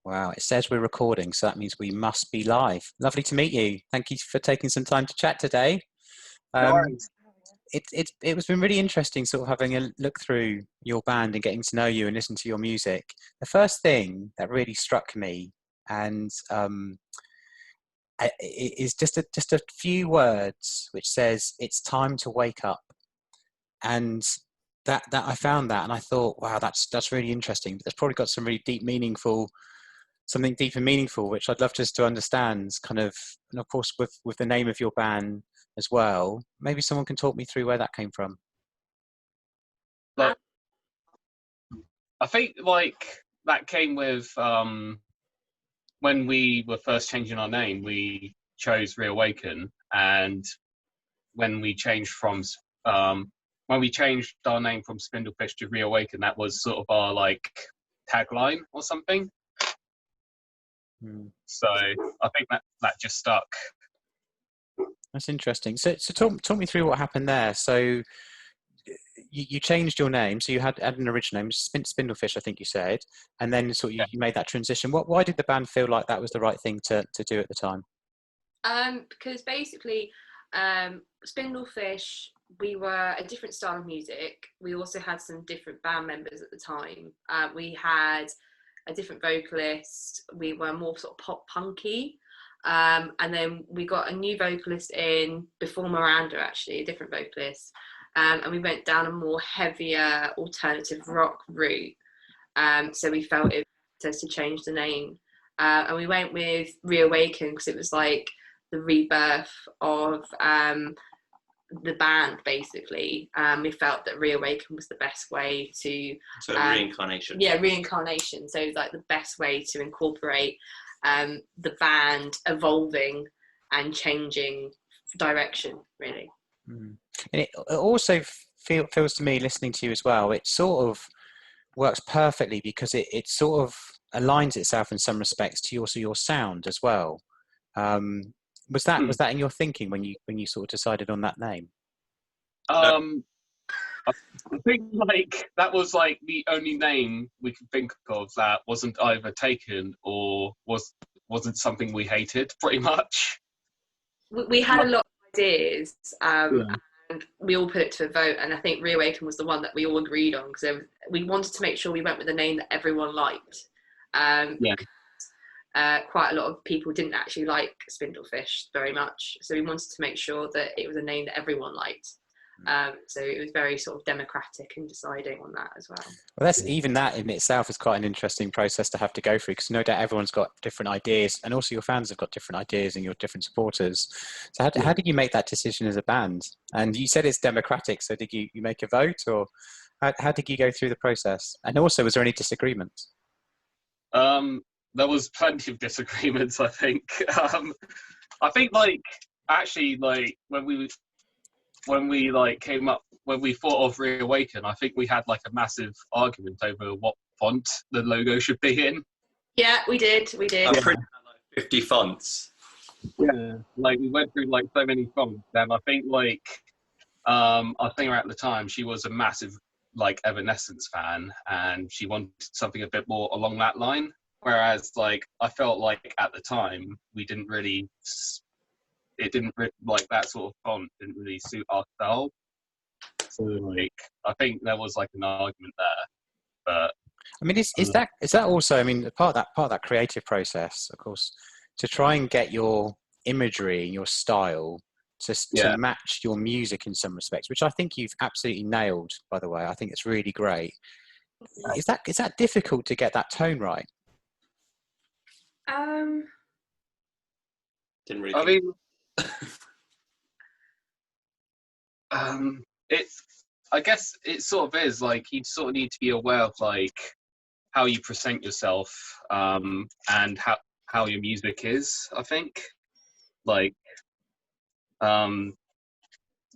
Wow, it says we're recording, so that means we must be live. Lovely to meet you. Thank you for taking some time to chat today. No worries. It was been really interesting sort of having a look through your band and getting to know you and listen to your music. The first thing that really struck me and is just a few words which says it's time to wake up. And that I found that and I thought, wow, that's really interesting. But there's probably got some really something deep and meaningful, which I'd love just to understand kind of, and of course with the name of your band as well. Maybe someone can talk me through where that came from. Like, I think like that came with when we were first changing our name, we chose Reawaken, and when we changed our name from Spindlefish to Reawaken, that was sort of our like tagline or something. So I think that just stuck. That's interesting. So talk me through what happened there. So you changed your name. So you had an original name, Spindlefish, I think you said, and then sort of you made that transition. Why did the band feel like that was the right thing to do at the time? Because basically, Spindlefish, we were a different style of music. We also had some different band members at the time. We had a different vocalist. We were more sort of pop punky. And then we got a new vocalist in before Miranda, actually, a different vocalist. And we went down a more heavier alternative rock route. So we felt it was to change the name. And we went with Reawaken because it was like the rebirth of the band, basically. We felt that Reawaken was the best way to... So reincarnation. Yeah, reincarnation. So it was like the best way to incorporate the band evolving and changing direction, really. And it also feels to me, listening to you as well, it sort of works perfectly because it sort of aligns itself in some respects to your sound as well. Was that in your thinking when you sort of decided on that name? I think like that was like the only name we could think of that wasn't either taken or wasn't something we hated, pretty much. We had a lot of ideas, and we all put it to a vote, and I think Reawaken was the one that we all agreed on because we wanted to make sure we went with a name that everyone liked. Quite a lot of people didn't actually like Spindlefish very much, so we wanted to make sure that it was a name that everyone liked. So it was very sort of democratic in deciding on that as well. Well, even that in itself is quite an interesting process to have to go through, because no doubt everyone's got different ideas, and also your fans have got different ideas and your different supporters. So how did you make that decision as a band? And you said it's democratic, so did you make a vote, or how did you go through the process? And also, was there any disagreements? There was plenty of disagreements, I think. I think like actually like when we thought of Reawaken, I think we had like a massive argument over what font the logo should be in. Yeah, we did. I'm pretty sure like 50 fonts. Yeah, like we went through like so many fonts, and I think like our singer at the time, she was a massive like Evanescence fan, and she wanted something a bit more along that line. Whereas like I felt like at the time like that sort of font didn't really suit our style. So like I think there was like an argument there. But I mean, is that also, I mean, part of that creative process, of course, to try and get your imagery and your style to match your music in some respects, which I think you've absolutely nailed, by the way. I think it's really great. Is that difficult to get that tone right? Didn't really. I guess it sort of is like you sort of need to be aware of like how you present yourself and how your music is. I think like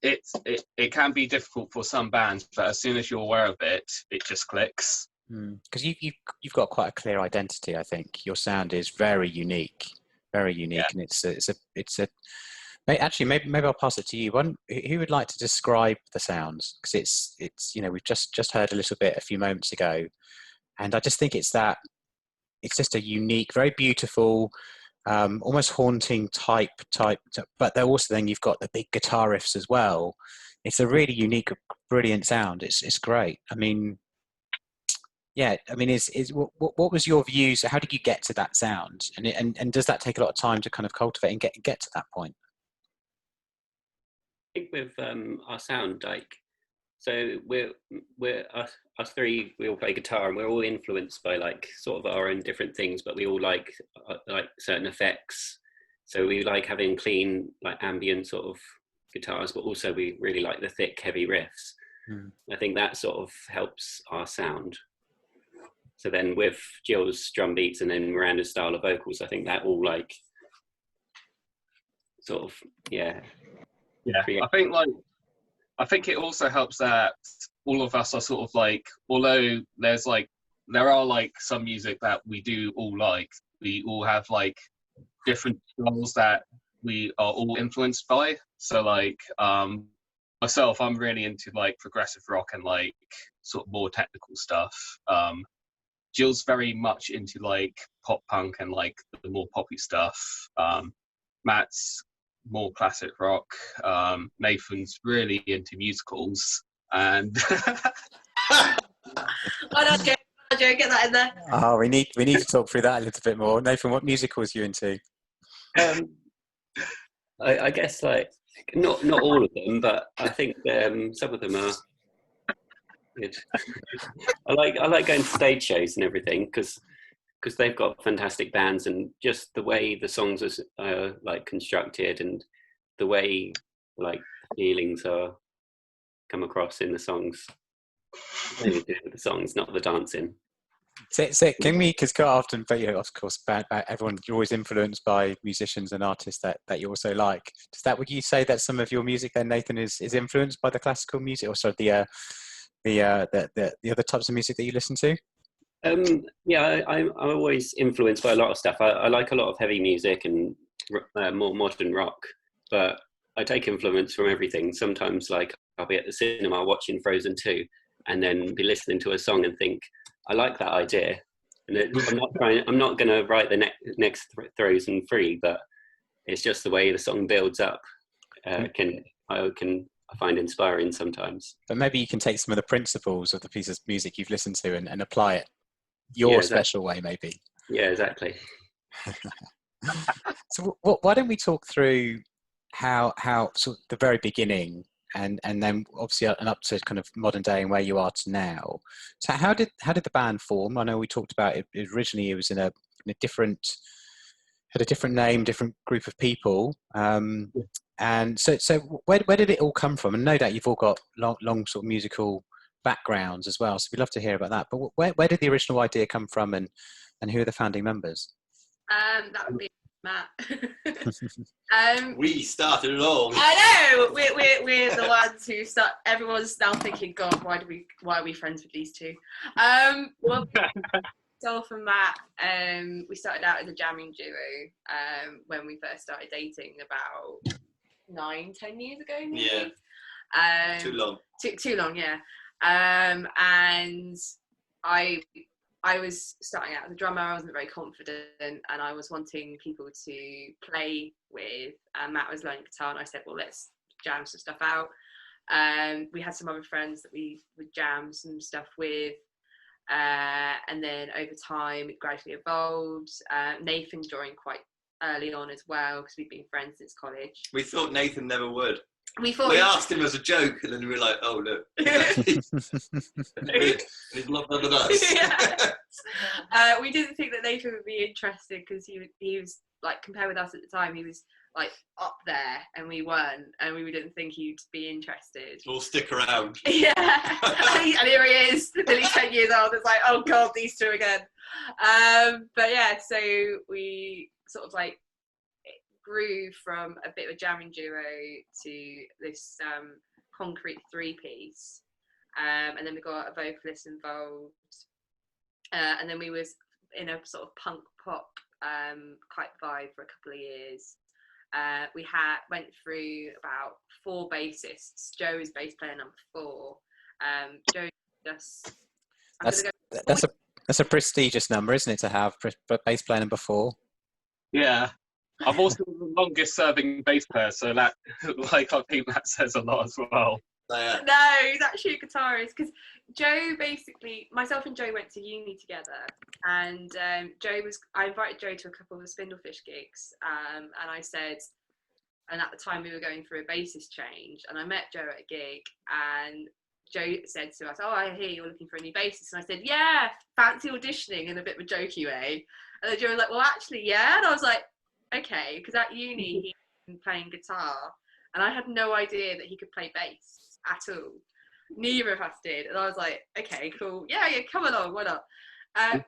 it can be difficult for some bands, but as soon as you're aware of it, it just clicks. Because you've got quite a clear identity. I think your sound is very unique, and it's a. Actually, maybe I'll pass it to you. Who would like to describe the sounds? Because it's we've just heard a little bit a few moments ago, and I just think it's that it's just a unique, very beautiful, almost haunting type. But they're also, then you've got the big guitar riffs as well. It's a really unique, brilliant sound. It's great. I mean, yeah. I mean, what was your views? How did you get to that sound? And does that take a lot of time to kind of cultivate and get to that point? I think with our sound, like, so we're us three, we all play guitar, and we're all influenced by like sort of our own different things, but we all like certain effects. So we like having clean, like ambient sort of guitars, but also we really like the thick, heavy riffs. I think that sort of helps our sound. So then with Gill's drum beats and then Miranda's style of vocals, I think that all like sort of, yeah. I think it also helps that all of us are sort of like, although there are like some music that we do all like, we all have like different styles that we are all influenced by. So like myself, I'm really into like progressive rock and like sort of more technical stuff. Jill's very much into like pop punk and like the more poppy stuff. Matt's more classic rock. Nathan's really into musicals, and Why not, Joe? Get that in there. Oh, we need to talk through that a little bit more. Nathan, what musicals are you into? I guess like not all of them, but I think some of them are good. I like going to stage shows and everything because they've got fantastic bands, and just the way the songs are like constructed and the way like feelings are come across in the songs. Mainly do with the songs, not the dancing. So can we, because quite often, but of course, everyone, you're always influenced by musicians and artists that you also like. Would you say that some of your music then, Nathan, is influenced by the classical music, or sort of the other types of music that you listen to? Yeah, I'm always influenced by a lot of stuff. I like a lot of heavy music and more modern rock, but I take influence from everything. Sometimes, like, I'll be at the cinema watching Frozen 2 and then be listening to a song and think, I like that idea. And I'm not going to write the next Frozen 3, but it's just the way the song builds up. I find inspiring sometimes. But maybe you can take some of the principles of the piece of music you've listened to and apply it your special way, maybe. Yeah, exactly. So why don't we talk through how sort of the very beginning and then obviously and up to kind of modern day and where you are to now. So how did the band form? I know we talked about it originally. It was in a different, had a different name, different group of people. And so where did it all come from? And no doubt you've all got long sort of musical backgrounds as well. So we'd love to hear about that. But where did the original idea come from, and who are the founding members? That would be Matt. We started it all. I know we're the ones who start. Everyone's now thinking, God, why are we friends with these two? Well, myself and Matt, we started out as a jamming duo when we first started dating about 9-10 years ago. Maybe. Yeah. Too long. Too long, yeah. And I was starting out as a drummer. I wasn't very confident, and I was wanting people to play with. And Matt was learning guitar, and I said, "Well, let's jam some stuff out." We had some other friends that we would jam some stuff with, and then over time it gradually evolved. Nathan joined quite early on as well because we've been friends since college. We thought Nathan never would. We asked him as a joke, and then we were like, "Oh look, he's not none of us." Yeah. We didn't think that Nathan would be interested because he was like, compared with us at the time, he was like up there, and we weren't, and we didn't think he'd be interested. We'll stick around. Yeah, and here he is, nearly 10 years old. It's like, oh God, these two again. But yeah, so we sort of like grew from a bit of a jamming duo to this concrete 3-piece, and then we got a vocalist involved, and then we was in a sort of punk pop type vibe for a couple of years. We went through about 4 bassists. Joe is bass player number 4. Joe just That's a prestigious number, isn't it, to have bass player number 4? Yeah. I'm also the longest serving bass player, so that, like, I think that says a lot as well. No, he's actually a guitarist, because Joe basically, myself and Joe went to uni together, and I invited Joe to a couple of Spindlefish gigs, and I said, and at the time we were going through a bassist change, and I met Joe at a gig, and Joe said to us, "Oh, I hear you're looking for a new bassist," and I said, "Yeah, fancy auditioning," in a bit of a jokey way, and then Joe was like, "Well, actually, yeah," and I was like, "Okay," because at uni he'd been playing guitar, and I had no idea that he could play bass at all. Neither of us did, and I was like, "Okay, cool, yeah, come along, why not?" I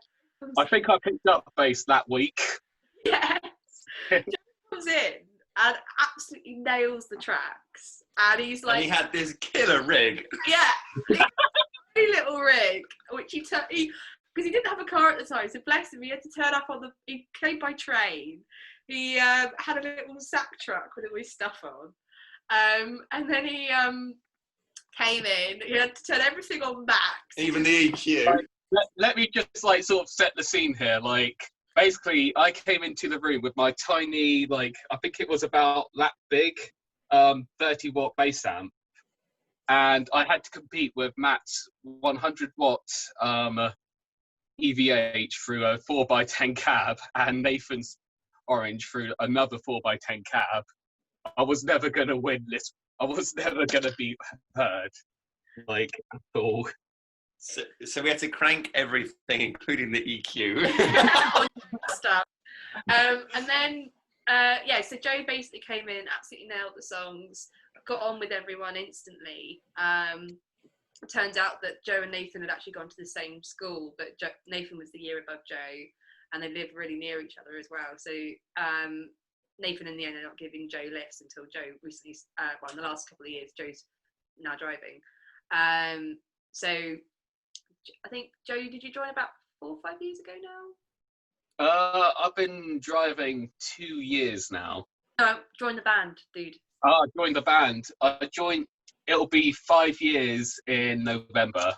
think I picked up bass that week. Yes. Joe comes in and absolutely nails the tracks, and he's like, and he had this killer rig. yeah, a little rig, which because he didn't have a car at the time, so bless him, he had to turn up he came by train. He had a little sack truck with all his stuff on, and then he came in. He had to turn everything on max, even the EQ. Let me just like sort of set the scene here. Like, basically, I came into the room with my tiny, like, I think it was about that big, 30-watt bass amp, and I had to compete with Matt's 100-watt EVH through a 4x10 cab, and Nathan's Orange through another 4x10 cab. I was never going to win this. I was never going to be heard, like, at all. So we had to crank everything, including the EQ. Stuff. And then, so Joe basically came in, absolutely nailed the songs, got on with everyone instantly. It turns out that Joe and Nathan had actually gone to the same school, but Nathan was the year above Joe, and they lived really near each other as well. So Nathan in the end ended up giving Joe lifts until Joe recently, in the last couple of years, Joe's now driving. So I think, Joe, did you join about 4 or 5 years ago now? I've been driving 2 years now. No, join the band, dude. I joined the band. It'll be 5 years in November.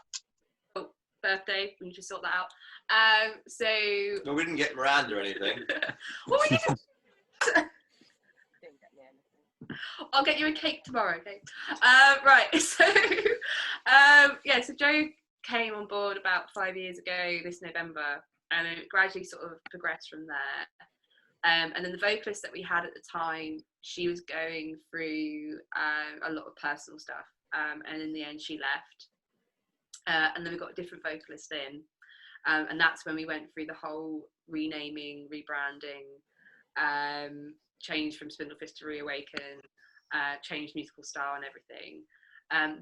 Oh, birthday, we need to sort that out. Well, we didn't get Miranda or anything. Well, we need to... I'll get you a cake tomorrow, okay? Right, so so Joe came on board about 5 years ago this November, and it gradually sort of progressed from there. And then the vocalist that we had at the time, she was going through a lot of personal stuff, and in the end she left. And then we got a different vocalist in, and that's when we went through the whole renaming, rebranding, change from Spindlefish to Reawaken, changed musical style and everything.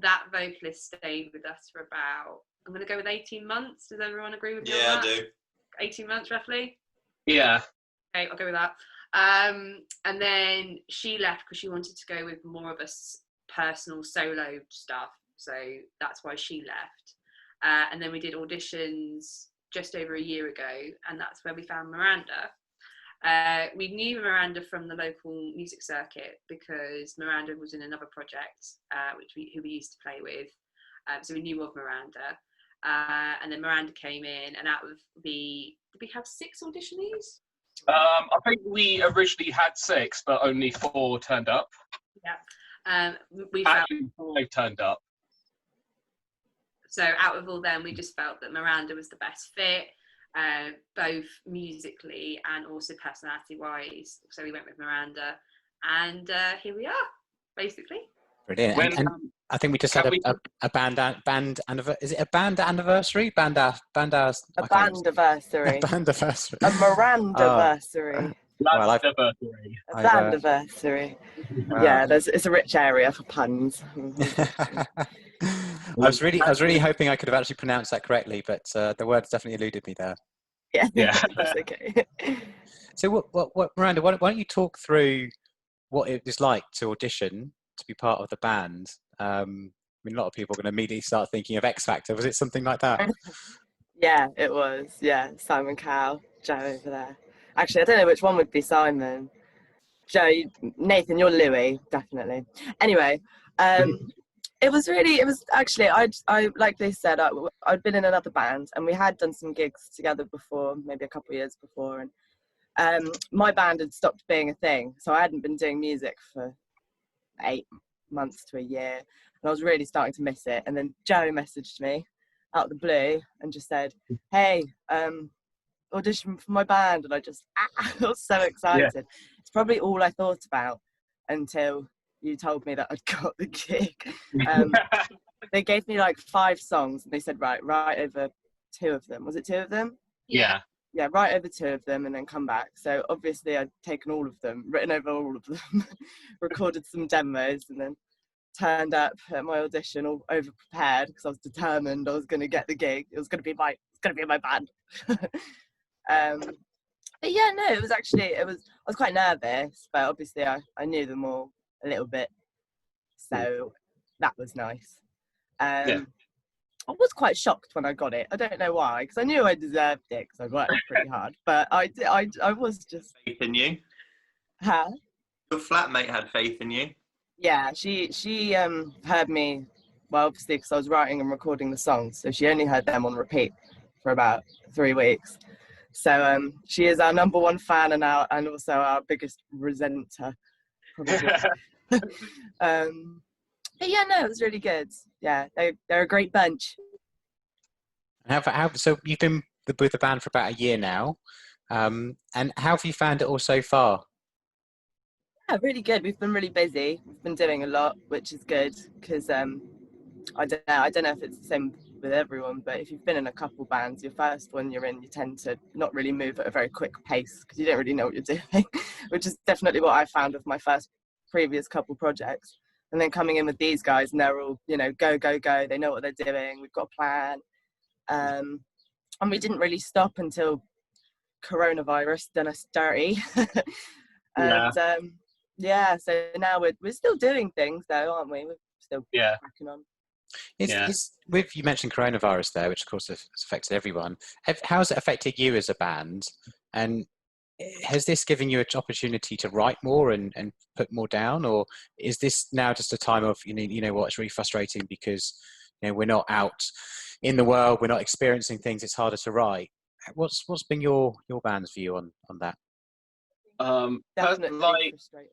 That vocalist stayed with us for about, I'm going to go with 18 months. Does everyone agree with me on that? Yeah, I do. 18 months roughly? Yeah. Okay, I'll go with that. And then she left because she wanted to go with more of a personal solo stuff. So that's why she left. And then we did auditions just over a year ago, and that's where we found Miranda. We knew Miranda from the local music circuit because Miranda was in another project who we used to play with. So we knew of Miranda. And then Miranda came in, and out of did we have 6 auditionees? I think we originally had 6, but only 4 turned up. Yeah. Actually, 5 turned up. So out of all them, we just felt that Miranda was the best fit, both musically and also personality-wise. So we went with Miranda, and here we are, basically. Brilliant. And I think we just had a band anniversary. Is it a band anniversary? A bandiversary. A Mirandaversary. A bandiversary. Wow. Yeah, it's a rich area for puns. I was really hoping I could have actually pronounced that correctly, but the words definitely eluded me there. Yeah. That's okay. So what Miranda, why don't you talk through what it was like to audition to be part of the band? I mean, a lot of people are going to immediately start thinking of X Factor. Was it something like that? Yeah, it was. Yeah, Simon Cowell, Joe over there. Actually, I don't know which one would be Simon. Joe, Nathan, you're Louis, definitely. Anyway, It was actually, I like they said, I'd been in another band and we had done some gigs together before, maybe a couple of years before. And my band had stopped being a thing. So I hadn't been doing music for 8 months to a year. And I was really starting to miss it. And then Joe messaged me out of the blue and just said, hey, audition for my band. And I was so excited. Yeah. It's probably all I thought about until you told me that I'd got the gig. They gave me like 5 songs and they said, write over 2 of them. Was it 2 of them? Yeah. Yeah, write over 2 of them and then come back. So obviously I'd taken all of them, written over all of them, recorded some demos and then turned up at my audition all over prepared because I was determined I was going to get the gig. It was going to be my band. But yeah, no, it was I was quite nervous, but obviously I knew them all a little bit. So that was nice. I was quite shocked when I got it. I don't know why, because I knew I deserved it because I worked pretty hard. But I was just faith in you. Huh? Your flatmate had faith in you. Yeah, she heard me. Well, obviously because I was writing and recording the songs, so she only heard them on repeat for about 3 weeks. So she is our number 1 fan and also our biggest resenter, probably. But yeah, no, it was really good. Yeah, they're a great bunch. So you've been with the band for about a year now, and how have you found it all so far? Yeah, really good. We've been really busy. We've been doing a lot, which is good because I don't know if it's the same with everyone, but if you've been in a couple bands, your first one you're in, you tend to not really move at a very quick pace because you don't really know what you're doing, which is definitely what I found with my previous couple projects. And then coming in with these guys and they're all, go, go, go. They know what they're doing. We've got a plan. And we didn't really stop until coronavirus done us dirty. And so now we're still doing things though, aren't we? We're still cracking on. You mentioned coronavirus there, which of course has affected everyone. How's it affected you as a band? And has this given you an opportunity to write more and put more down, or is this now just a time of you know what, it's really frustrating because we're not out in the world, we're not experiencing things, it's harder to write? What's been your band's view on that? Definitely frustrating.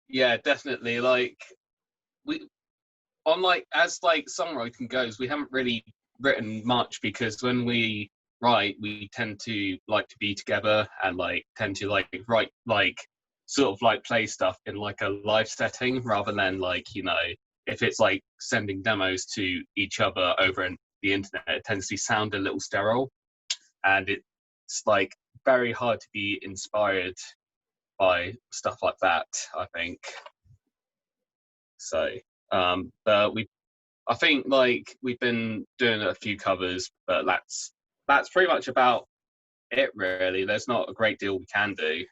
Yeah, definitely. As songwriting goes, we haven't really written much because when we write, we tend to like to be together and tend to write play stuff in a live setting rather than if it's sending demos to each other over the internet, it tends to sound a little sterile and it's very hard to be inspired by stuff like that, I think. So but I think we've been doing a few covers, but that's pretty much about it really. There's not a great deal we can do.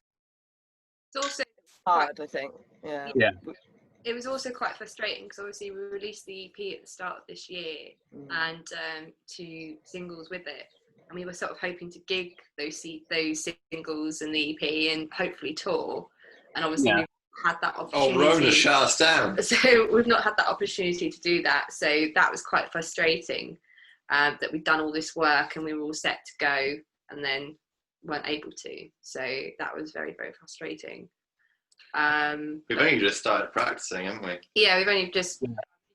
It's also hard, I think. Yeah. It was also quite frustrating because obviously we released the EP at the start of this year and 2 singles with it, and we were sort of hoping to gig those singles and the EP and hopefully tour, and obviously we've had that opportunity. Oh, Rona shut us down. So we've not had that opportunity to do that, so that was quite frustrating. That we'd done all this work and we were all set to go and then weren't able to. So that was very, very frustrating. We've only just started practicing, haven't we? Yeah, we've only just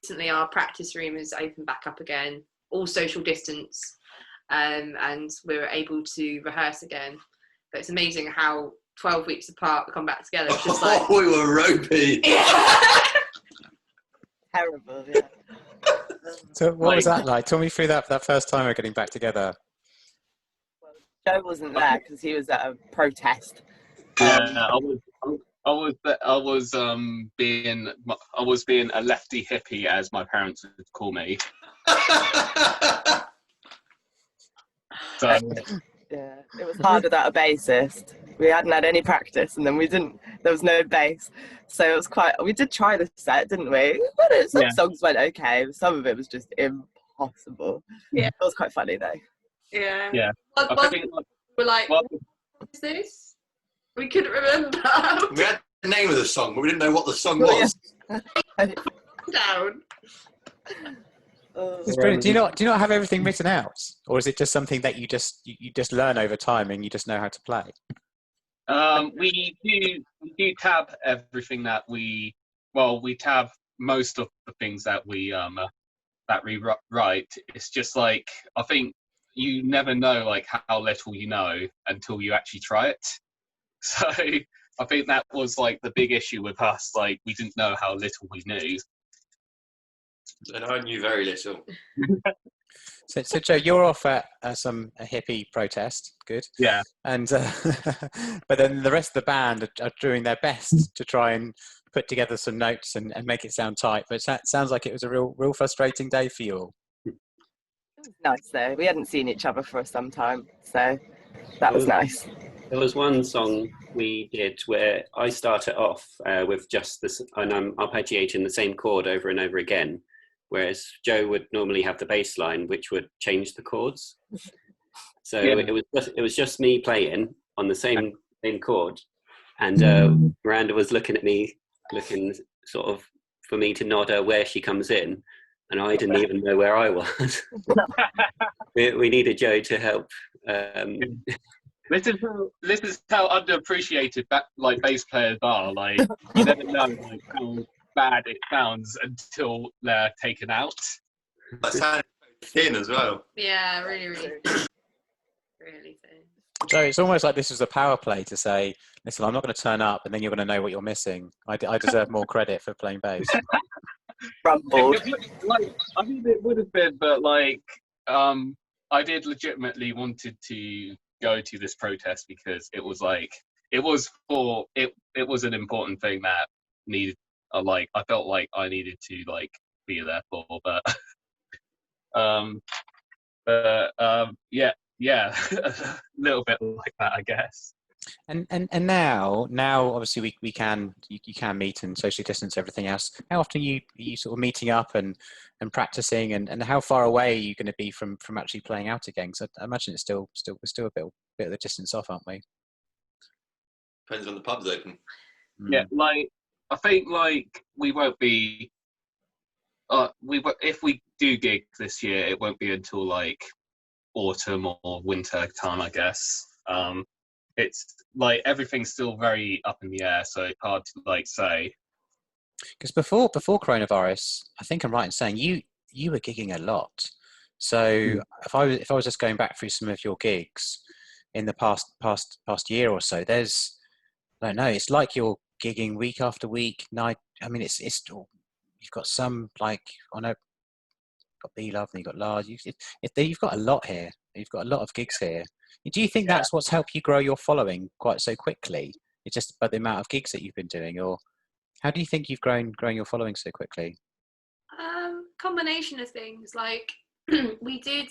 recently, our practice room has opened back up again, all social distance, and we were able to rehearse again. But it's amazing how 12 weeks apart we come back together. It's just we were ropey. Terrible, yeah. So what was that like? Talk me through that first time we're getting back together. Well, Joe wasn't there because he was at a protest. I was being a lefty hippie, as my parents would call me. So yeah, it was hard without a bassist. We hadn't had any practice, and then there was no bass, so it was we did try the set, didn't we? But some songs went okay, some of it was just impossible. Yeah, it was quite funny though. Yeah. We're like, what is this? We couldn't remember. We had the name of the song, but we didn't know what the song was. Down. It's brilliant. Do you not have everything written out, or is it just something that you just learn over time and you just know how to play? We do tab everything that we tab most of the things that we write. It's just like, I think you never know like how little you know until you actually try it. So I think that was like the big issue with us. Like, we didn't know how little we knew. And I knew very little. So Joe, you're off at a hippie protest. Good. Yeah. And but then the rest of the band are doing their best to try and put together some notes and make it sound tight. But it sounds like it was a real frustrating day for you all. It was nice though. We hadn't seen each other for some time, so that was nice. There was one song we did where I started off with just this, and I'm arpeggiating the same chord over and over again, whereas Joe would normally have the bass line, which would change the chords. So it was just me playing on the same chord, and Miranda was looking at me, looking sort of for me to nod her where she comes in, and I didn't even know where I was. we needed Joe to help. This is how underappreciated bass players are. Like, you never know like how bad it sounds until they're taken out. That sounded thin as well. Yeah, really thin. So it's almost like this was a power play to say, listen, I'm not going to turn up and then you're going to know what you're missing. I deserve more credit for playing bass. Rumbled. I mean, it would have been, but like, I did legitimately wanted to go to this protest because it was an important thing that needed. I felt like I needed to like be there for, but yeah, a little bit like that, I guess. And now obviously you can meet and socially distance everything else. How often are you sort of meeting up and practicing, and how far away are you going to be from actually playing out again? Because I imagine it's we're still a bit of the distance off, aren't we? Depends on the pub's open. Yeah, like I think like we won't be. If we do gig this year, it won't be until like autumn or winter time, I guess. It's like everything's still very up in the air, so it's hard to like say. Because before coronavirus, I think I'm right in saying you were gigging a lot. So if I was just going back through some of your gigs in the past year or so, I don't know, it's like you're gigging week after week, night. I mean, it's you've got some like you've got Be Love and you've got Large. You've got a lot here. You've got a lot of gigs here. Do you think that's what's helped you grow your following quite so quickly? It's just by the amount of gigs that you've been doing, or how do you think you've grown your following so quickly? Combination of things. Like we did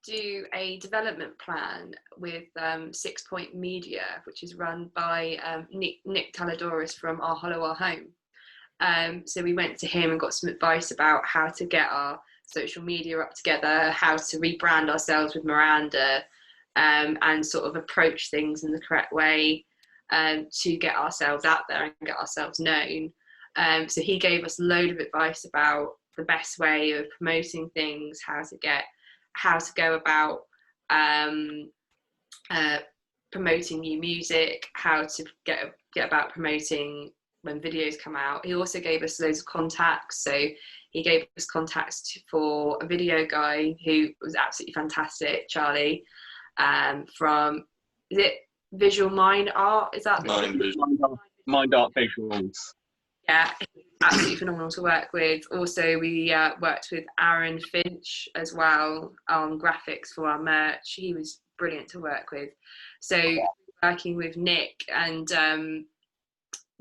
do a development plan with 6 Point Media, which is run by Nick Taladoris from Our Hollow Our Home. So we went to him and got some advice about how to get our social media up together, how to rebrand ourselves with Miranda, and sort of approach things in the correct way to get ourselves out there and get ourselves known. So he gave us a load of advice about the best way of promoting things, how to go about promoting new music, how to get about promoting when videos come out. He also gave us loads of contacts. So he gave us contacts for a video guy who was absolutely fantastic, Charlie, from, is it Visual Mind Art? Is that Mind Art Visuals? Yeah, absolutely phenomenal to work with. Also, we worked with Aaron Finch as well on graphics for our merch. He was brilliant to work with. So working with Nick and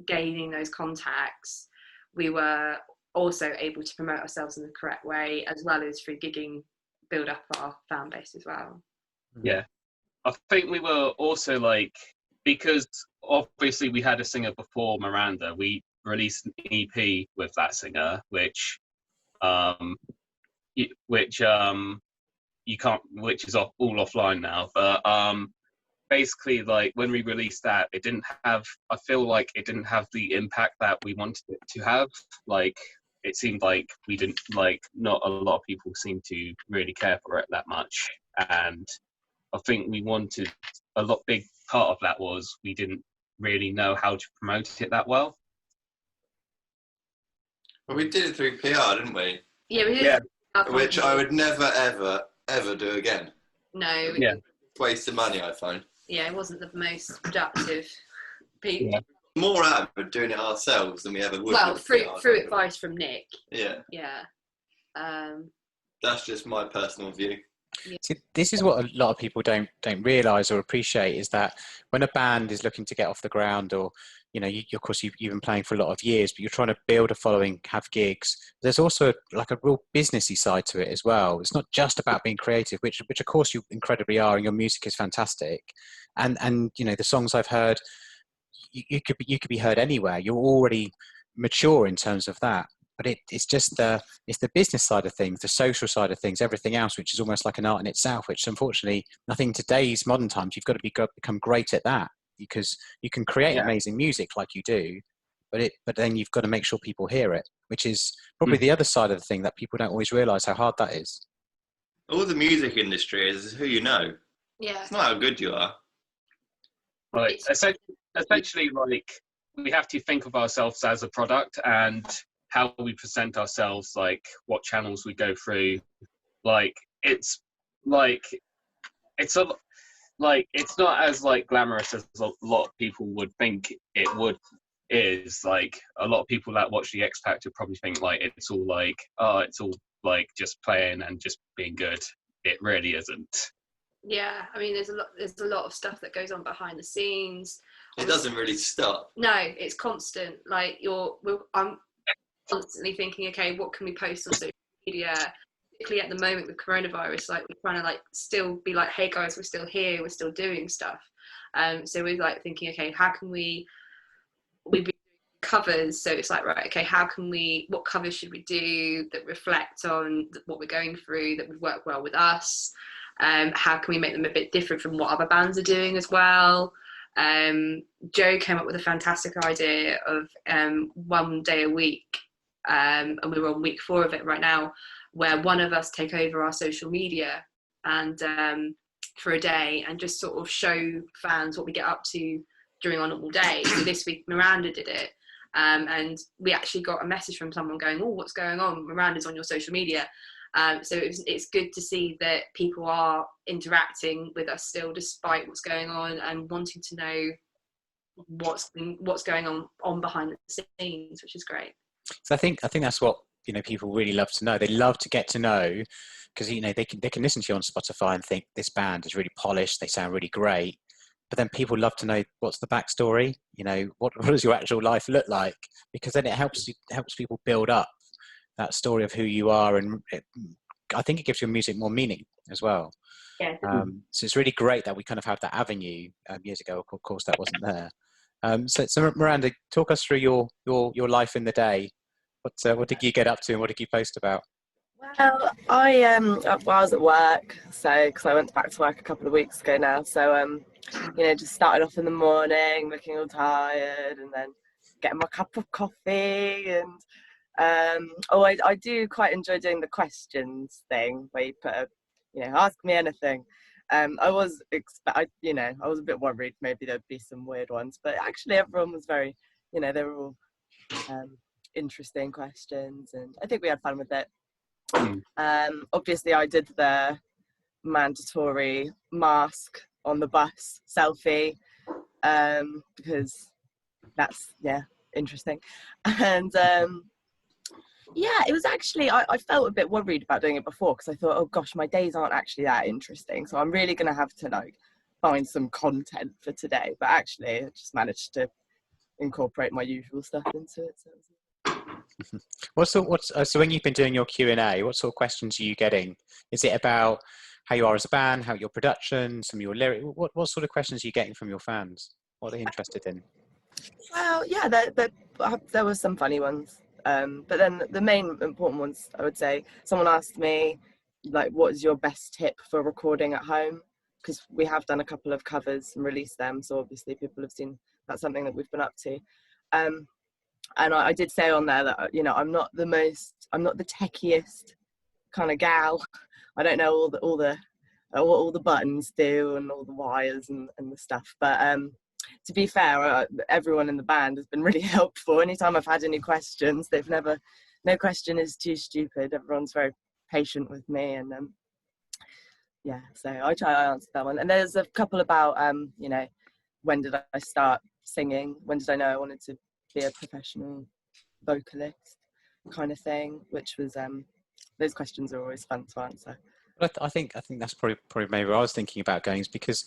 gaining those contacts, we were also able to promote ourselves in the correct way, as well as through gigging, build up our fan base as well. Yeah, I think we were also like, because obviously we had a singer before Miranda, we released an EP with that singer, which is all offline now. But basically, like when we released that, I feel like it didn't have the impact that we wanted it to have. Like it seemed like we didn't like not a lot of people seemed to really care for it that much, and I think we wanted big part of that was we didn't really know how to promote it that well. Well, we did it through PR, didn't we? Yeah, we did. Yeah. Which I would never, ever do again. No. Yeah. Waste of money, I find. Yeah, it wasn't the most productive piece. Yeah. More out of doing it ourselves than we ever would. Well, through advice from Nick. Yeah. Yeah. That's just my personal view. Yeah. See, this is what a lot of people don't realise or appreciate, is that when a band is looking to get off the ground, or of course you've been playing for a lot of years, but you're trying to build a following, have gigs. There's also like a real businessy side to it as well. It's not just about being creative, which of course you incredibly are, and your music is fantastic. And the songs I've heard, you could be heard anywhere. You're already mature in terms of that. But it's just the business side of things, the social side of things, everything else, which is almost like an art in itself, which unfortunately, I think in today's modern times, you've got to become great at that, because you can create amazing music like you do, but then you've got to make sure people hear it, which is probably the other side of the thing that people don't always realise how hard that is. All the music industry is who you know. Yeah. It's not how good you are. Like essentially, like we have to think of ourselves as a product and how we present ourselves, like what channels we go through. It's not as like glamorous as a lot of people would think it is. Like a lot of people that watch the X Factor probably think like it's all like just playing and just being good. It really isn't. Yeah, I mean, there's a lot of stuff that goes on behind the scenes. It doesn't really stop. No, it's constant. Like I'm constantly thinking, okay, what can we post on social media? Particularly at the moment with coronavirus, like we're trying to like still be like, hey guys, we're still here, we're still doing stuff. So we're like thinking, okay, how can we've been doing covers, so it's like, right, okay, what covers should we do that reflect on what we're going through, that would work well with us? How can we make them a bit different from what other bands are doing as well? Joe came up with a fantastic idea of 1 day a week, and we're on week 4 of it right now, where one of us take over our social media and for a day, and just sort of show fans what we get up to during our normal day. So this week Miranda did it, and we actually got a message from someone going, oh, what's going on? Miranda's on your social media. So it's good to see that people are interacting with us still, despite what's going on, and wanting to know what's going on behind the scenes, which is great. So I think that's what people really love to know. They love to get to know, because they can listen to you on Spotify and think this band is really polished, they sound really great, but then people love to know what's the backstory. What does your actual life look like? Because then it helps people build up that story of who you are, and I think it gives your music more meaning as well. Yeah. So it's really great that we kind of have that avenue. Years ago, of course, that wasn't there. So Miranda, talk us through your life in the day. What did you get up to, and what did you post about? Well, I was at work, because I went back to work a couple of weeks ago now. So just started off in the morning, looking all tired, and then getting my cup of coffee. And I do quite enjoy doing the questions thing, where you put ask me anything. I was a bit worried maybe there'd be some weird ones, but actually everyone was very, they were all interesting questions, and I think we had fun with it. Obviously I did the mandatory mask on the bus selfie, because that's interesting. And it was actually, I felt a bit worried about doing it before, because I thought, oh gosh, my days aren't actually that interesting, so I'm really going to have to find some content for today. But actually I just managed to incorporate my usual stuff into it. So when you've been doing your Q&A, what sort of questions are you getting? Is it about how you are as a band, how your production, some of your lyrics? What sort of questions are you getting from your fans? What are they interested in? Well, there were some funny ones, but then the main important ones, I would say, someone asked me what is your best tip for recording at home, because we have done a couple of covers and released them, so obviously people have seen that's something that we've been up to. And I did say on there that, you know, I'm not the techiest kind of gal. I don't know what all the buttons do and all the wires and the stuff. But to be fair, everyone in the band has been really helpful. Anytime I've had any questions, no question is too stupid. Everyone's very patient with me, and yeah, so I answered that one. And there's a couple about you know, when did I start singing? When did I know I wanted to be a professional vocalist, kind of thing, which was those questions are always fun to answer. But I think that's probably maybe what I was thinking about going, is because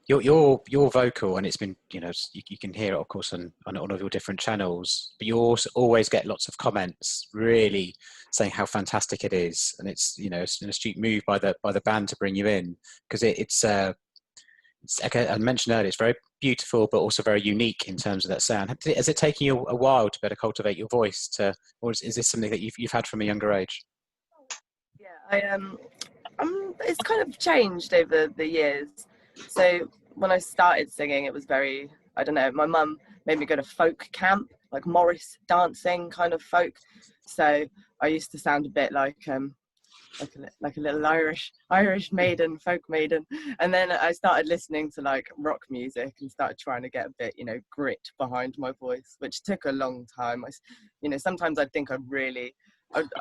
your vocal, and it's been, you know, you can hear it of course on all of your different channels, but you also always get lots of comments really saying how fantastic it is, and it's, you know, it's an astute move by the band to bring you in, because it's like I mentioned earlier, it's very beautiful but also very unique in terms of that sound. Has it taken you a while to better cultivate your voice, or is this something that you've had from a younger age? Yeah, it's kind of changed over the years. So when I started singing, it was very, I don't know, my mum made me go to folk camp, like Morris dancing kind of folk. So I used to sound a bit like a little Irish maiden, folk maiden. And then I started listening to like rock music and started trying to get a bit, you know, grit behind my voice, which took a long time. You know, sometimes I'd think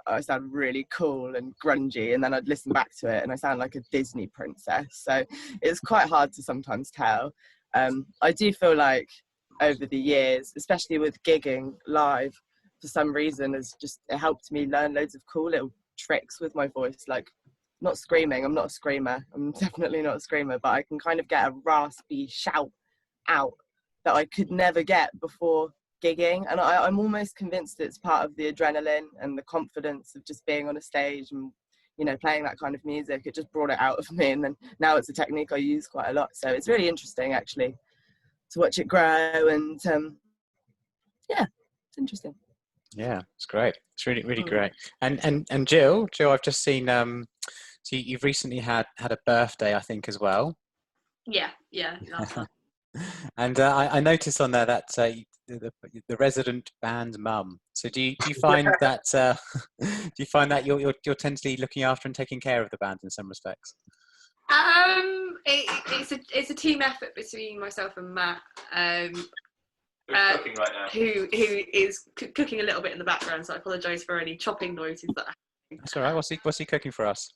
I sound really cool and grungy, and then I'd listen back to it and I sound like a Disney princess. So it's quite hard to sometimes tell. I do feel like over the years, especially with gigging live, for some reason it helped me learn loads of cool little tricks with my voice, like not screaming. I'm not a screamer. I'm definitely not a screamer, but I can kind of get a raspy shout out that I could never get before gigging, and I'm almost convinced it's part of the adrenaline and the confidence of just being on a stage and, you know, playing that kind of music. It just brought it out of me, and then now it's a technique I use quite a lot. So it's really interesting actually to watch it grow, and yeah, it's interesting. Yeah, it's great. It's really, really great. And Jill, I've just seen so you've recently had a birthday, I think, as well. Yeah. Last one. And I noticed on there that the resident band mum. So do you find that you're tentatively looking after and taking care of the band in some respects? It's a team effort between myself and Matt. Cooking right now. Who is cooking a little bit in the background, so I apologise for any chopping noises that are happening. That's all right. What's he cooking for us?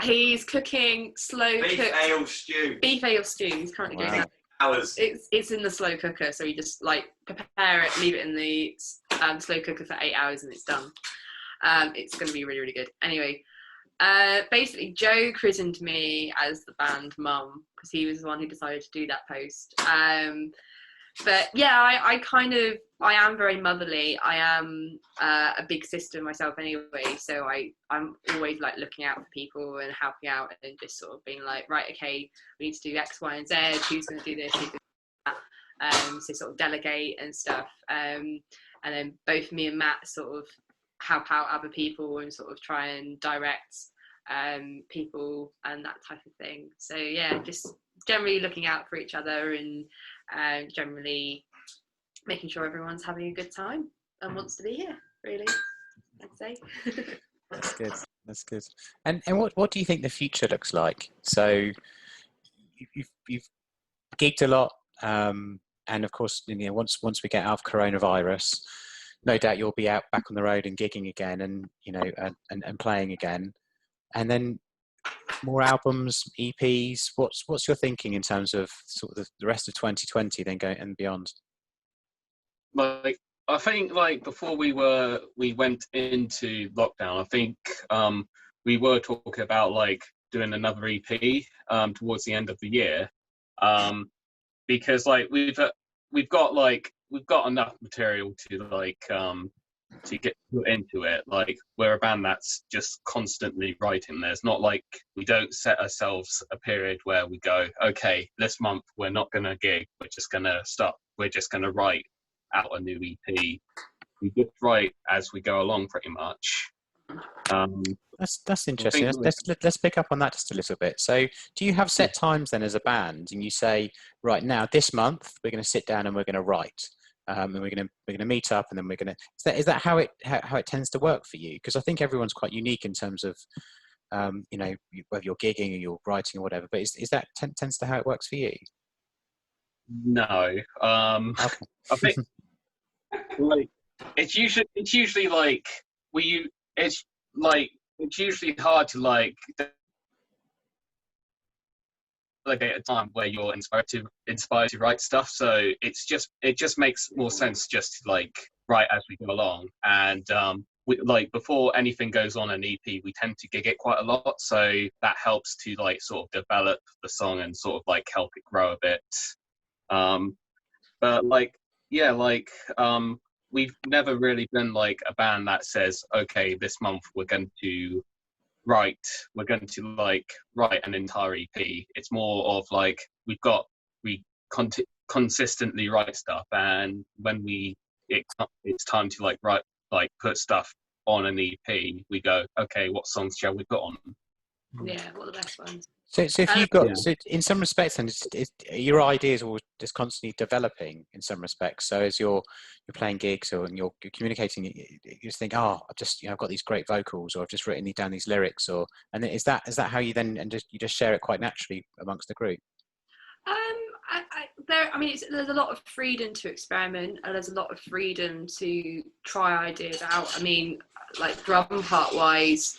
He's cooking beef ale stew. Beef ale stew. He's currently doing that. Hours. It's in the slow cooker, so you just like prepare it, leave it in the slow cooker for 8 hours, and it's done. It's going to be really, really good. Anyway, basically, Joe christened me as the band mum because he was the one who decided to do that post. But yeah, I am very motherly. I am a big sister myself anyway, so I'm always like looking out for people and helping out and just sort of being like, right, okay, we need to do X, Y, and Z. Who's going to do this? Who's going to do that? So sort of delegate and stuff. And then both me and Matt sort of help out other people and sort of try and direct people and that type of thing. So yeah, just generally looking out for each other and generally making sure everyone's having a good time and wants to be here, really, I'd say. That's good. And what do you think the future looks like? So you've gigged a lot, and of course, you know, once we get out of coronavirus, no doubt you'll be out back on the road and gigging again, and you know, and playing again, and then more albums, EPs. What's your thinking in terms of sort of the rest of 2020, then going and beyond? Like, I think like before we went into lockdown, I think we were talking about like doing another EP towards the end of the year, because like we've got enough material to like to get put into it. Like, we're a band that's just constantly writing. There's not like, we don't set ourselves a period where we go, okay, this month we're not gonna gig, we're just gonna stop, we're just gonna write out a new EP. We just write as we go along, pretty much. That's interesting. Let's pick up on that just a little bit. So do you have set times then as a band, and you say, right now this month we're going to sit down and we're going to write, and we're gonna meet up, and then we're gonna. Is that how it tends to work for you? Because I think everyone's quite unique in terms of whether you're gigging or you're writing or whatever. But is that tends to how it works for you? No. Okay. I think like it's usually like it's usually hard to like delegate a time where you're inspired to write stuff. So it just makes more sense just to like write as we go along. And like before anything goes on an EP, we tend to gig it quite a lot. So that helps to like sort of develop the song and sort of like help it grow a bit. But we've never really been like a band that says, okay, this month we're going to write an entire EP. It's more of like we consistently write stuff, and when it's time to like write, like put stuff on an EP, we go, okay, what songs shall we put on? Yeah, what are the best ones? So if you've got, so in some respects, then your ideas are just constantly developing in some respects. So as you're playing gigs or you're communicating, you just think, I've got these great vocals, or I've just written down these lyrics, and is that how you then you just share it quite naturally amongst the group? There's a lot of freedom to experiment, and there's a lot of freedom to try ideas out. I mean, like drum part wise,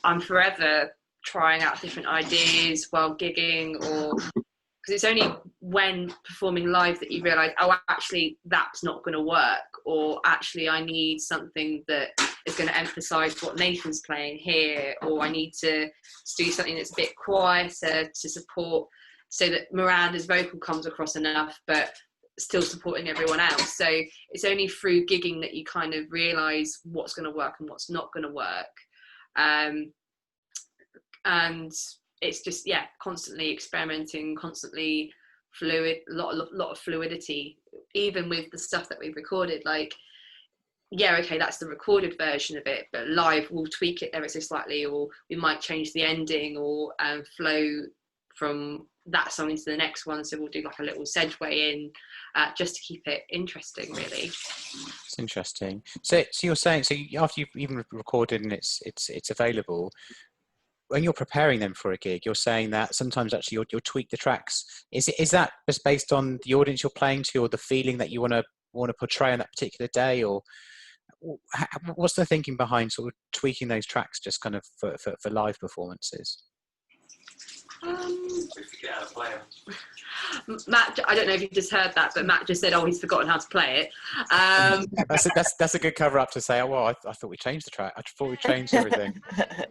I'm forever trying out different ideas while gigging, or because it's only when performing live that you realise, actually that's not going to work, or actually I need something that is going to emphasise what Nathan's playing here, or I need to do something that's a bit quieter to support, so that Miranda's vocal comes across enough but still supporting everyone else. So it's only through gigging that you kind of realise what's going to work and what's not going to work. And it's just constantly experimenting, constantly fluid, a lot of fluidity, even with the stuff that we've recorded. Like, okay, that's the recorded version of it, but live we'll tweak it ever so slightly, or we might change the ending, or flow from that song into the next one. So we'll do like a little segue in, just to keep it interesting, really. It's interesting. So you're saying, after you've even recorded and it's available, when you're preparing them for a gig, you're saying that sometimes actually you'll tweak the tracks. Is that just based on the audience you're playing to, or the feeling that you want to portray on that particular day, or what's the thinking behind sort of tweaking those tracks just kind of for live performances? Matt, I don't know if you just heard that, but Matt just said, he's forgotten how to play it. That's a good cover up to say, I thought we changed the track. I thought we changed everything.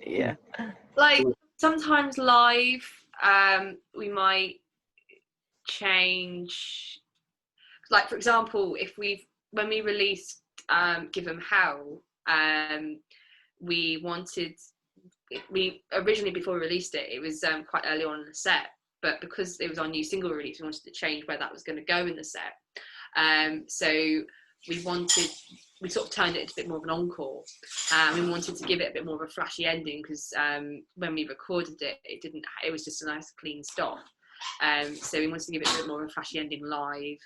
Yeah. Like sometimes live, we might change. Like for example, when we released Give 'Em Hell, we originally, before we released it, it was quite early on in the set, but because it was our new single release, we wanted to change where that was going to go in the set. So we sort of turned it into a bit more of an encore. We wanted to give it a bit more of a flashy ending, because when we recorded it, it was just a nice clean stop. So we wanted to give it a bit more of a flashy ending live,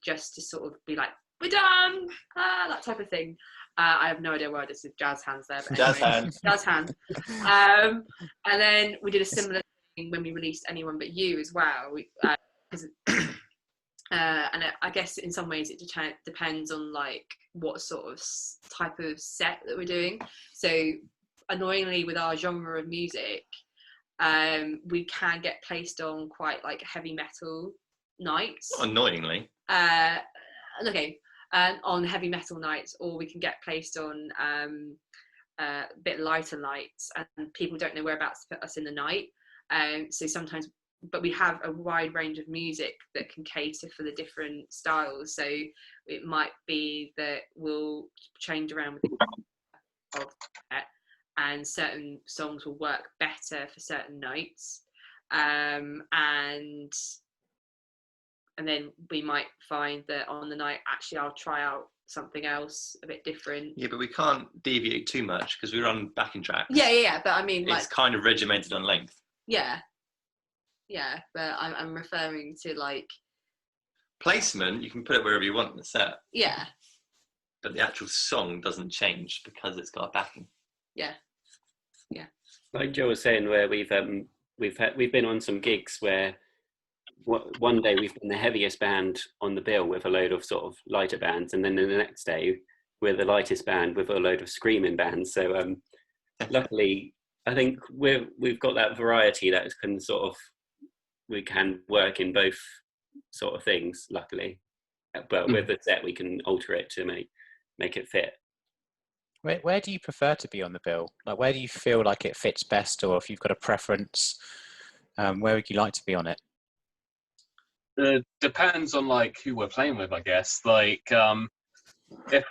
just to sort of be like, we're done, that type of thing. I have no idea why this is jazz hands there. But Jazz anyway, hand. Jazz hand. And then we did a similar thing when we released Anyone But You as well. And I guess in some ways it depends on like what sort of type of set that we're doing. So annoyingly, with our genre of music, we can get placed on quite like heavy metal nights. Not annoyingly. Okay. On heavy metal nights, or we can get placed on a bit lighter nights, and people don't know whereabouts to put us in the night. So sometimes, but we have a wide range of music that can cater for the different styles. So it might be that we'll change around with the and certain songs will work better for certain nights, and then we might find that on the night, actually, I'll try out something else a bit different. Yeah, but we can't deviate too much because we run backing tracks. Yeah. But I mean, it's kind of regimented on length. Yeah. But I'm referring to like placement, you can put it wherever you want in the set. Yeah. But the actual song doesn't change because it's got a backing. Yeah. Like Joe was saying, where we've been on some gigs where one day we've been the heaviest band on the bill with a load of sort of lighter bands, and then the next day we're the lightest band with a load of screaming bands. So luckily, I think we've got that variety that can sort of, we can work in both sort of things. Luckily, but with the set we can alter it to make it fit. Where do you prefer to be on the bill? Like, where do you feel like it fits best, or if you've got a preference, where would you like to be on it? Depends on like who we're playing with, I guess. Like, if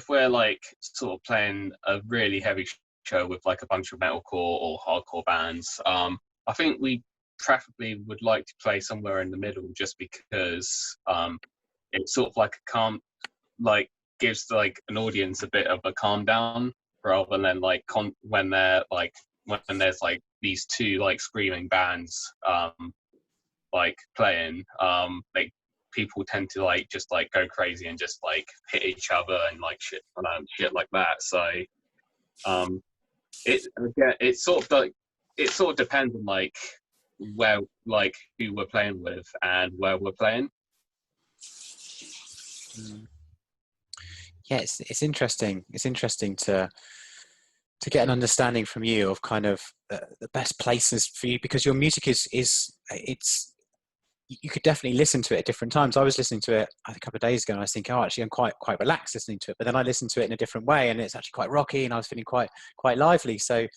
we're like sort of playing a really heavy show with like a bunch of metalcore or hardcore bands, I think we preferably would like to play somewhere in the middle, just because it's sort of like a calm, like, gives like an audience a bit of a calm down, rather than like when there's like these two like screaming bands like playing, like people tend to like just like go crazy and just like hit each other and like shit like that. So it sort of depends on like where, like who we're playing with and where we're playing. Yeah, it's interesting. It's interesting to get an understanding from you of kind of the best places for you, because your music is you could definitely listen to it at different times. I was listening to it a couple of days ago, and I was thinking, oh, actually, I'm quite relaxed listening to it. But then I listened to it in a different way, and it's actually quite rocky, and I was feeling quite lively. So, I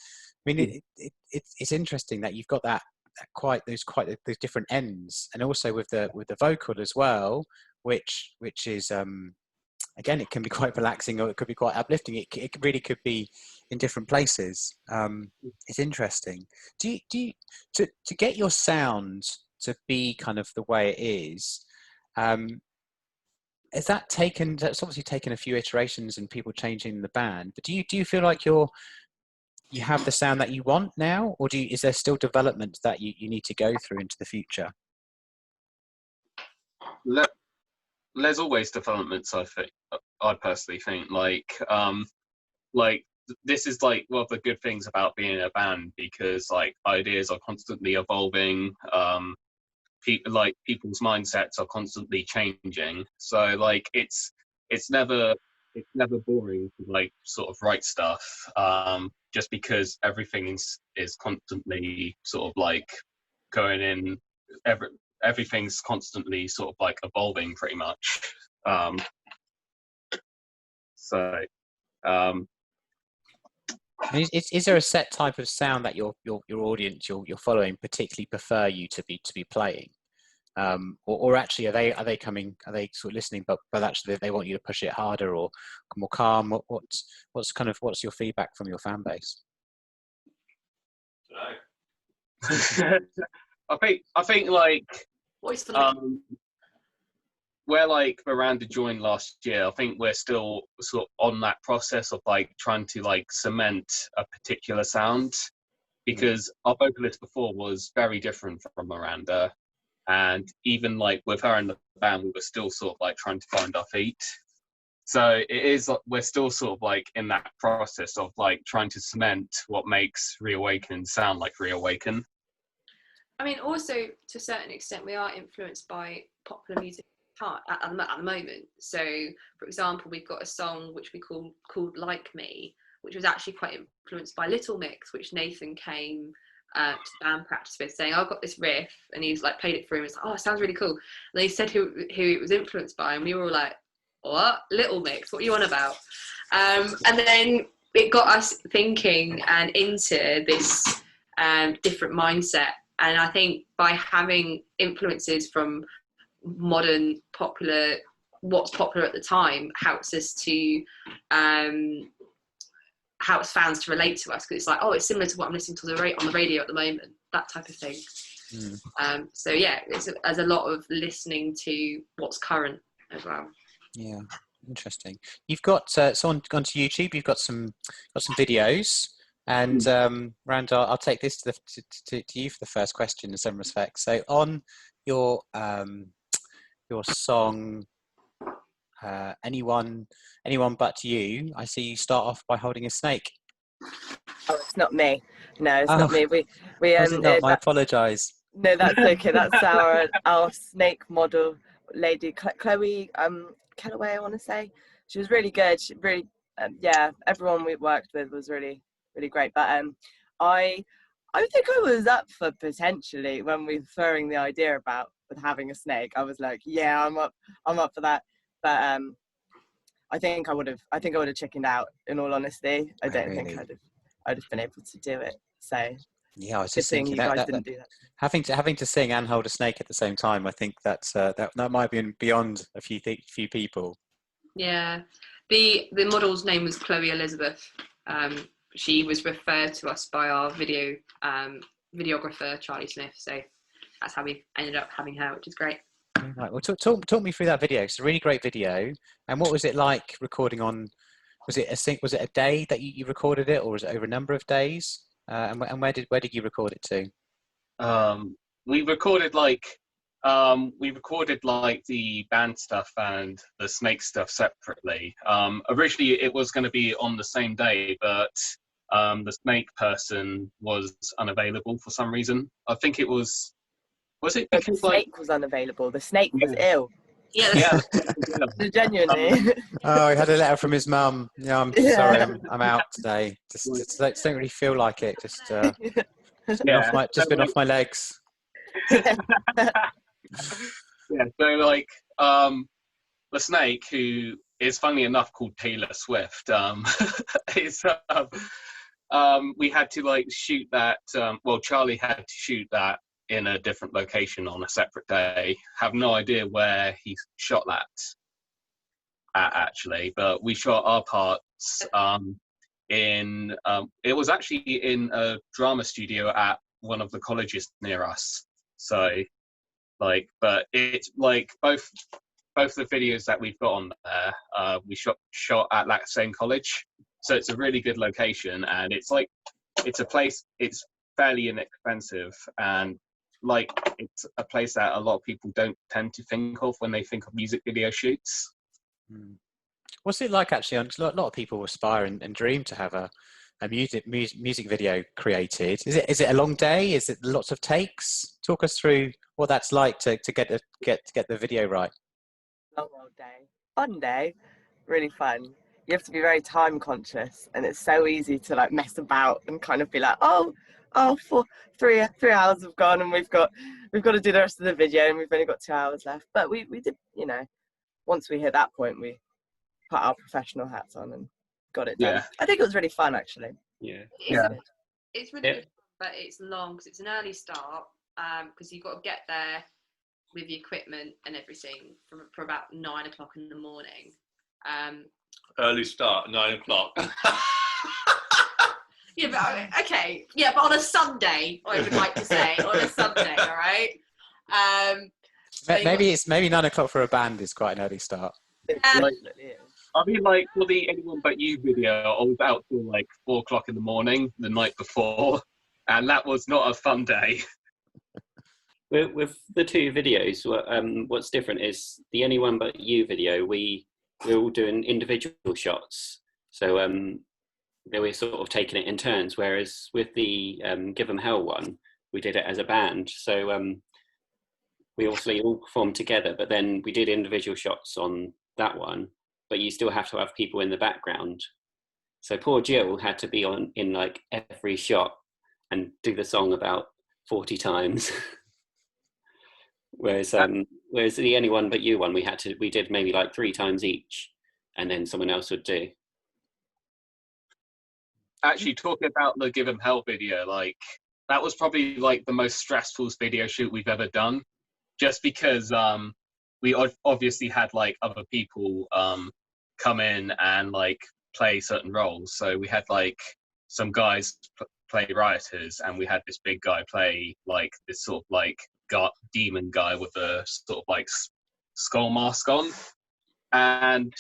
mean, it's interesting that you've got that those different ends, and also with the vocal as well, which is again, it can be quite relaxing, or it could be quite uplifting. It really could be in different places. It's interesting. Do you to get your sound to be kind of the way it is? Has that taken? That's obviously taken a few iterations and people changing the band. But do you feel like you have the sound that you want now, or is there still development that you need to go through into the future? There's always developments. I personally think like this is like one of the good things about being a band, because like ideas are constantly evolving. People's mindsets are constantly changing. So like it's never boring to like sort of write stuff, just because everything is constantly sort of like going in. Everything's constantly sort of like evolving pretty much. Is there a set type of sound that your audience, your following, particularly prefer you to be playing, or actually are they sort of listening, but actually they want you to push it harder or more calm? What's your feedback from your fan base? I think like Voice for where like Miranda joined last year, I think we're still sort of on that process of like trying to like cement a particular sound, because our vocalist before was very different from Miranda, and even like with her in the band, we were still sort of like trying to find our feet. So we're still sort of like in that process of like trying to cement what makes Reawaken sound like Reawaken. I mean, also to a certain extent, we are influenced by popular music at the moment. So, for example, we've got a song which we called "Like Me," which was actually quite influenced by Little Mix, which Nathan came to band practice with, saying, "I've got this riff," and he's like played it through and was like, "Oh, it sounds really cool." And he said who it was influenced by, and we were all like, "What? Little Mix? What are you on about?" And then it got us thinking and into this different mindset. And I think by having influences from modern popular, what's popular at the time, helps us to helps fans to relate to us, because it's like, oh, it's similar to what I'm listening to on the radio at the moment, that type of thing. So yeah, there's a lot of listening to what's current as well. Yeah, interesting. You've got someone gone to YouTube. You've got some videos. And Rand, I'll take this to you for the first question in some respects. So on your your song, anyone but you. I see you start off by holding a snake. Oh, it's not me. No, it's Oh, not me. We was it not? I apologise. No, that's okay. That's our snake model lady, Chloe Kellaway, I want to say. She was really good. She really, yeah. Everyone we worked with was really, really great. But I think I was up for potentially when we were throwing the idea about with having a snake. I was like, yeah, I'm up for that. But I think I would have chickened out. In all honesty, I don't think I'd have been able to do it. So. Yeah, I was just thinking you guys didn't do that. Having to sing and hold a snake at the same time, I think that's that might be beyond a few people. Yeah, the model's name was Chloe Elizabeth. She was referred to us by our videographer Charlie Smith, so that's how we ended up having her, which is great. Right. Well, talk me through that video. It's a really great video. And what was it like recording on? Was it a day that you recorded it, or was it over a number of days? And where did you record it to? We recorded like the band stuff and the snake stuff separately. Originally it was going to be on the same day, but the snake person was unavailable for some reason. I think it was it because the snake was unavailable. The snake was ill. Yeah. Genuinely. Oh, he had a letter from his mum. Yeah, I'm sorry, I'm out today. Just don't really feel like it. Just been off my legs. Yeah, so like the snake, who is funnily enough called Taylor Swift, is we had to like shoot that. Charlie had to shoot that in a different location on a separate day. Have no idea where he shot that at, actually, but we shot our parts in it was actually in a drama studio at one of the colleges near us. So like, but it's like both the videos that we've got on there, we shot at that same college, so it's a really good location, and it's a place, it's fairly inexpensive, and like it's a place that a lot of people don't tend to think of when they think of music video shoots. What's it like actually? A lot of people aspire and dream to have a music video created. Is it a long day? Is it lots of takes? Talk us through what that's like to get the video right. Long old day, fun day, really fun. You have to be very time conscious, and it's so easy to like mess about and kind of be like, three hours have gone, and we've got to do the rest of the video, and we've only got 2 hours left. But we did, once we hit that point, we put our professional hats on and got it done. Yeah. I think it was really fun, actually. Yeah. It's really good, but it's long because it's an early start, because you've got to get there with the equipment and everything for about 9 o'clock in the morning. Early start, 9 o'clock. Yeah, but okay. Yeah, but on a Sunday, I would like to say, on a Sunday, all right? Maybe 9 o'clock for a band is quite an early start. I mean, like, for the Anyone But You video, I was out till like 4 o'clock in the morning the night before, and that was not a fun day. With the two videos, what's different is the Anyone But You video, we're all doing individual shots. So they were sort of taking it in turns, whereas with the Give 'Em Hell one, we did it as a band. So we obviously all performed together, but then we did individual shots on that one, but you still have to have people in the background. So poor Gill had to be in like every shot and do the song about 40 times. Whereas the Anyone But You one, we did maybe like 3 times each, and then someone else would do. Actually, talking about the Give 'Em Hell video, like that was probably like the most stressful video shoot we've ever done, just because we obviously had like other people come in and like play certain roles. So we had like some guys play rioters, and we had this big guy play like this sort of like demon guy with a sort of like skull mask on. And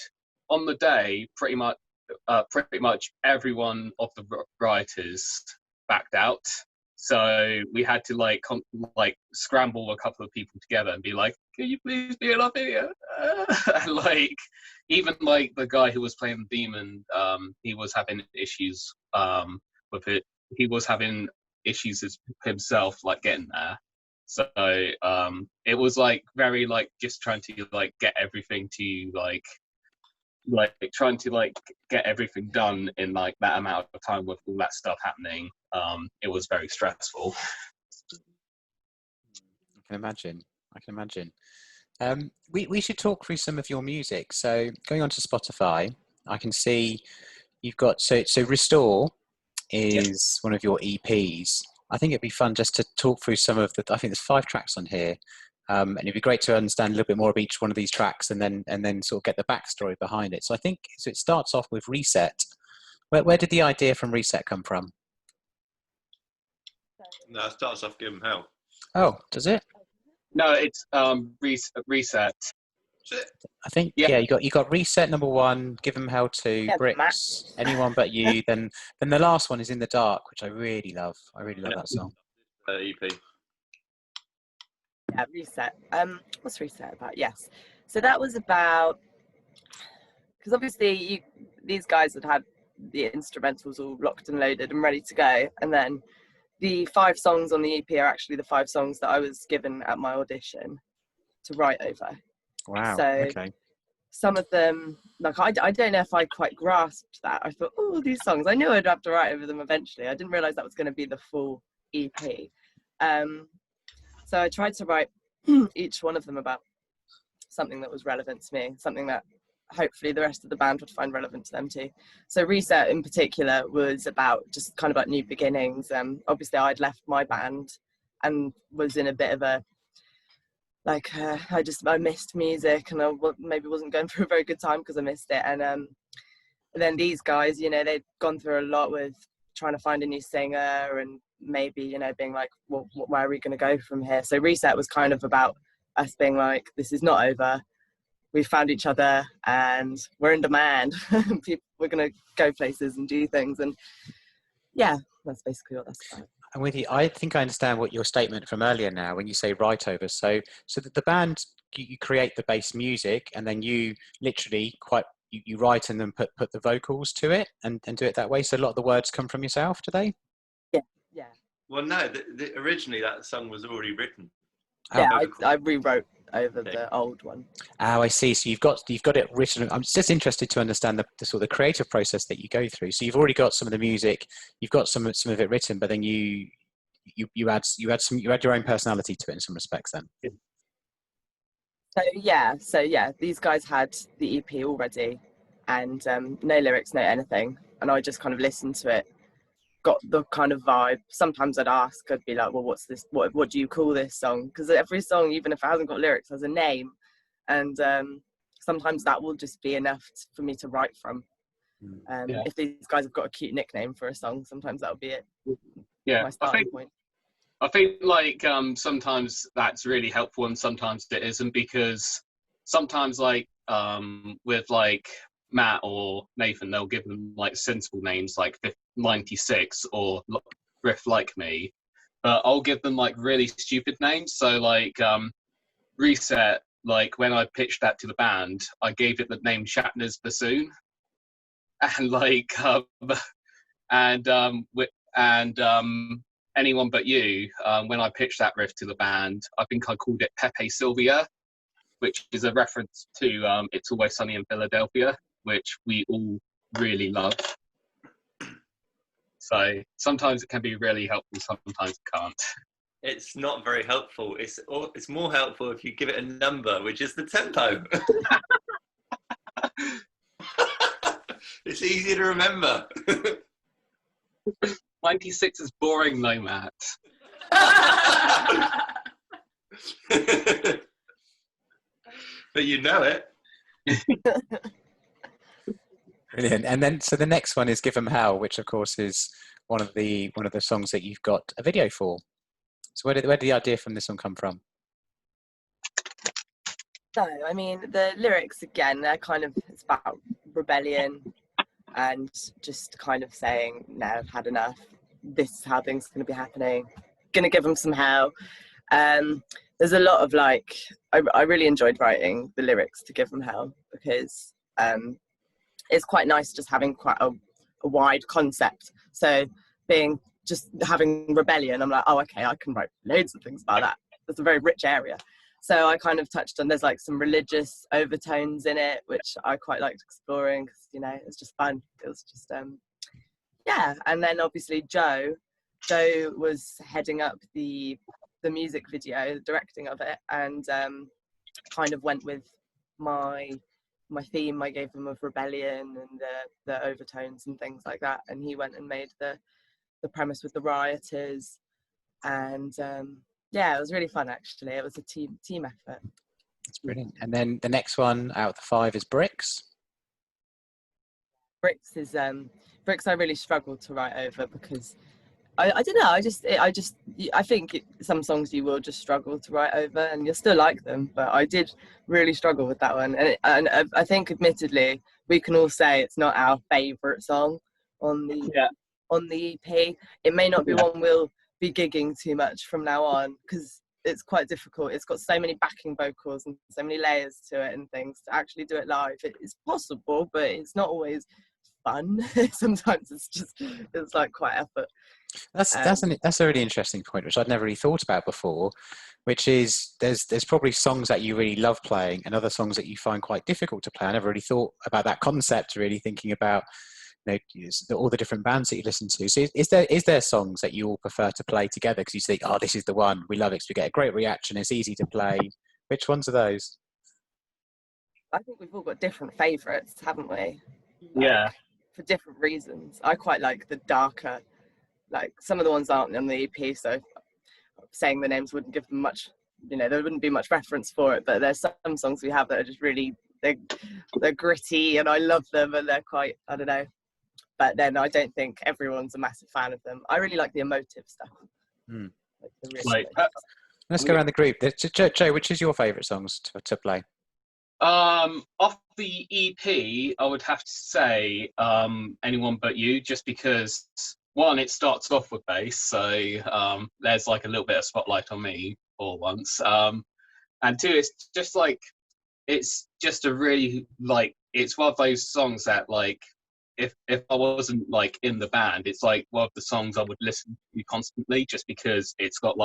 on the day, pretty much everyone of the rioters backed out. So we had to like scramble a couple of people together and be like, "Can you please be in our video?" And like even like the guy who was playing the demon, he was having issues with it. He was having issues himself, like getting there. So it was like very like just trying to like get everything to like trying to like get everything done in like that amount of time with all that stuff happening. It was very stressful. I can imagine. We should talk through some of your music. So going on to Spotify, I can see you've got so Restore is one of your EPs. I think it'd be fun just to talk through some of the. I think there's 5 tracks on here, and it'd be great to understand a little bit more of each one of these tracks, and then sort of get the backstory behind it. So I think so. It starts off with Reset. Where did the idea from Reset come from? No, it starts off Give 'em Hell. Oh, does it? No, it's Reset. I think you got Reset number 1, Give 'em Hell 2, Bricks, Anyone But You. Then the last one is In the Dark, which I really love. I really love that song. EP. Yeah, Reset. What's Reset about? Yes. So that was about, because obviously these guys had the instrumentals all locked and loaded and ready to go, and then the 5 songs on the EP are actually the 5 songs that I was given at my audition to write over. Wow. So okay. Some of them, like I don't know if I quite grasped that. I thought, oh, these songs, I knew I'd have to write over them eventually. I didn't realise that was going to be the full EP. So I tried to write each one of them about something that was relevant to me, something that hopefully the rest of the band would find relevant to them too. So Reset in particular was about just kind of like new beginnings. Obviously I'd left my band and was in a bit of a, like, I missed music, and I maybe wasn't going through a very good time because I missed it. And then these guys, you know, they'd gone through a lot with trying to find a new singer and maybe, you know, being like, well, where are we going to go from here? So Reset was kind of about us being like, this is not over. We've found each other and we're in demand. We're going to go places and do things. And yeah, that's basically what that's about. I'm with you. I think I understand what your statement from earlier now when you say write over. So that the band, you create the bass music and then you literally you write and then put the vocals to it and do it that way. So a lot of the words come from yourself, do they? Yeah. Well, no, originally that song was already written. Yeah, I rewrote over the old one. Oh, I see. So you've got it written. I'm just interested to understand the sort of the creative process that you go through. So you've already got some of the music, you've got some of it written, but then you add your own personality to it in some respects. Then. So yeah, these guys had the EP already, and no lyrics, no anything, and I just kind of listened to it. Got the kind of vibe. Sometimes I'd be like, well, what's this? What do you call this song? Because every song, even if it hasn't got lyrics, has a name, and sometimes that will just be enough for me to write from. If these guys have got a cute nickname for a song, sometimes that'll be it. Yeah, my starting point. I think like sometimes that's really helpful and sometimes it isn't, because sometimes like with like Matt or Nathan, they'll give them like sensible names like 96 or Riff Like Me, but I'll give them like really stupid names. So like Reset, like when I pitched that to the band, I gave it the name Shatner's Bassoon, and like Anyone But You, when I pitched that riff to the band, I think I called it Pepe Sylvia, which is a reference to It's Always Sunny in Philadelphia, which we all really love. So sometimes it can be really helpful, sometimes it can't. It's not very helpful. It's more helpful if you give it a number, which is the tempo. It's easier to remember. 96 is boring though, Matt. But you know it. Brilliant. And then so the next one is Give 'em Hell, which of course is one of the songs that you've got a video for. So where did the idea from this one come from? No, I mean the lyrics again, they're kind of, it's about rebellion and just kind of saying, no, I've had enough. this is how things are going to be happening. Going to give them some hell. There's a lot of like, I really enjoyed writing the lyrics to Give Them Hell, because it's quite nice just having quite a wide concept. So just having rebellion, I'm like, oh, okay, I can write loads of things about that. It's a very rich area. So I kind of touched on, there's like some religious overtones in it, which I quite liked exploring, because, you know, it's just fun. It was just, yeah. And then obviously Joe was heading up the music video, the directing of it, and kind of went with my theme I gave him of rebellion and the overtones and things like that. And he went and made the premise with the rioters. And yeah, it was really fun, actually. It was a team effort. That's brilliant. And then the next one out of the 5 is Bricks. Bricks is Bricks I really struggled to write over, because I don't know, I think some songs you will just struggle to write over, and you'll still like them, but I did really struggle with that one. And I think, admittedly, we can all say it's not our favourite song on the EP. It may not be one we'll be gigging too much from now on, because it's quite difficult. It's got so many backing vocals and so many layers to it and things. To actually do it live, it's possible, but it's not always fun. Sometimes it's like quite effort. That's a really interesting point, which I'd never really thought about before, which is there's probably songs that you really love playing and other songs that you find quite difficult to play. I never really thought about that concept, really thinking about, you know, all the different bands that you listen to. So is there songs that you all prefer to play together because you think, oh, this is the one, we love it because we get a great reaction, it's easy to play? Which ones are those? I think we've all got different favourites, haven't we? Yeah. For different reasons. I quite like the darker, like some of the ones aren't on the EP, so saying the names wouldn't give them much, you know, there wouldn't be much reference for it, but there's some songs we have that are just really, they're gritty and I love them, and they're quite, I don't know, but then I don't think everyone's a massive fan of them. I really like the emotive stuff. Like the really let's go around the group. Joe, which is your favourite songs to play? Off the EP, I would have to say Anyone But You, just because, one, it starts off with bass, so there's like a little bit of spotlight on me for once. And two, it's just like, it's just a really, like, it's one of those songs that, like, if I wasn't like in the band, it's like one of the songs I would listen to constantly, just because it's got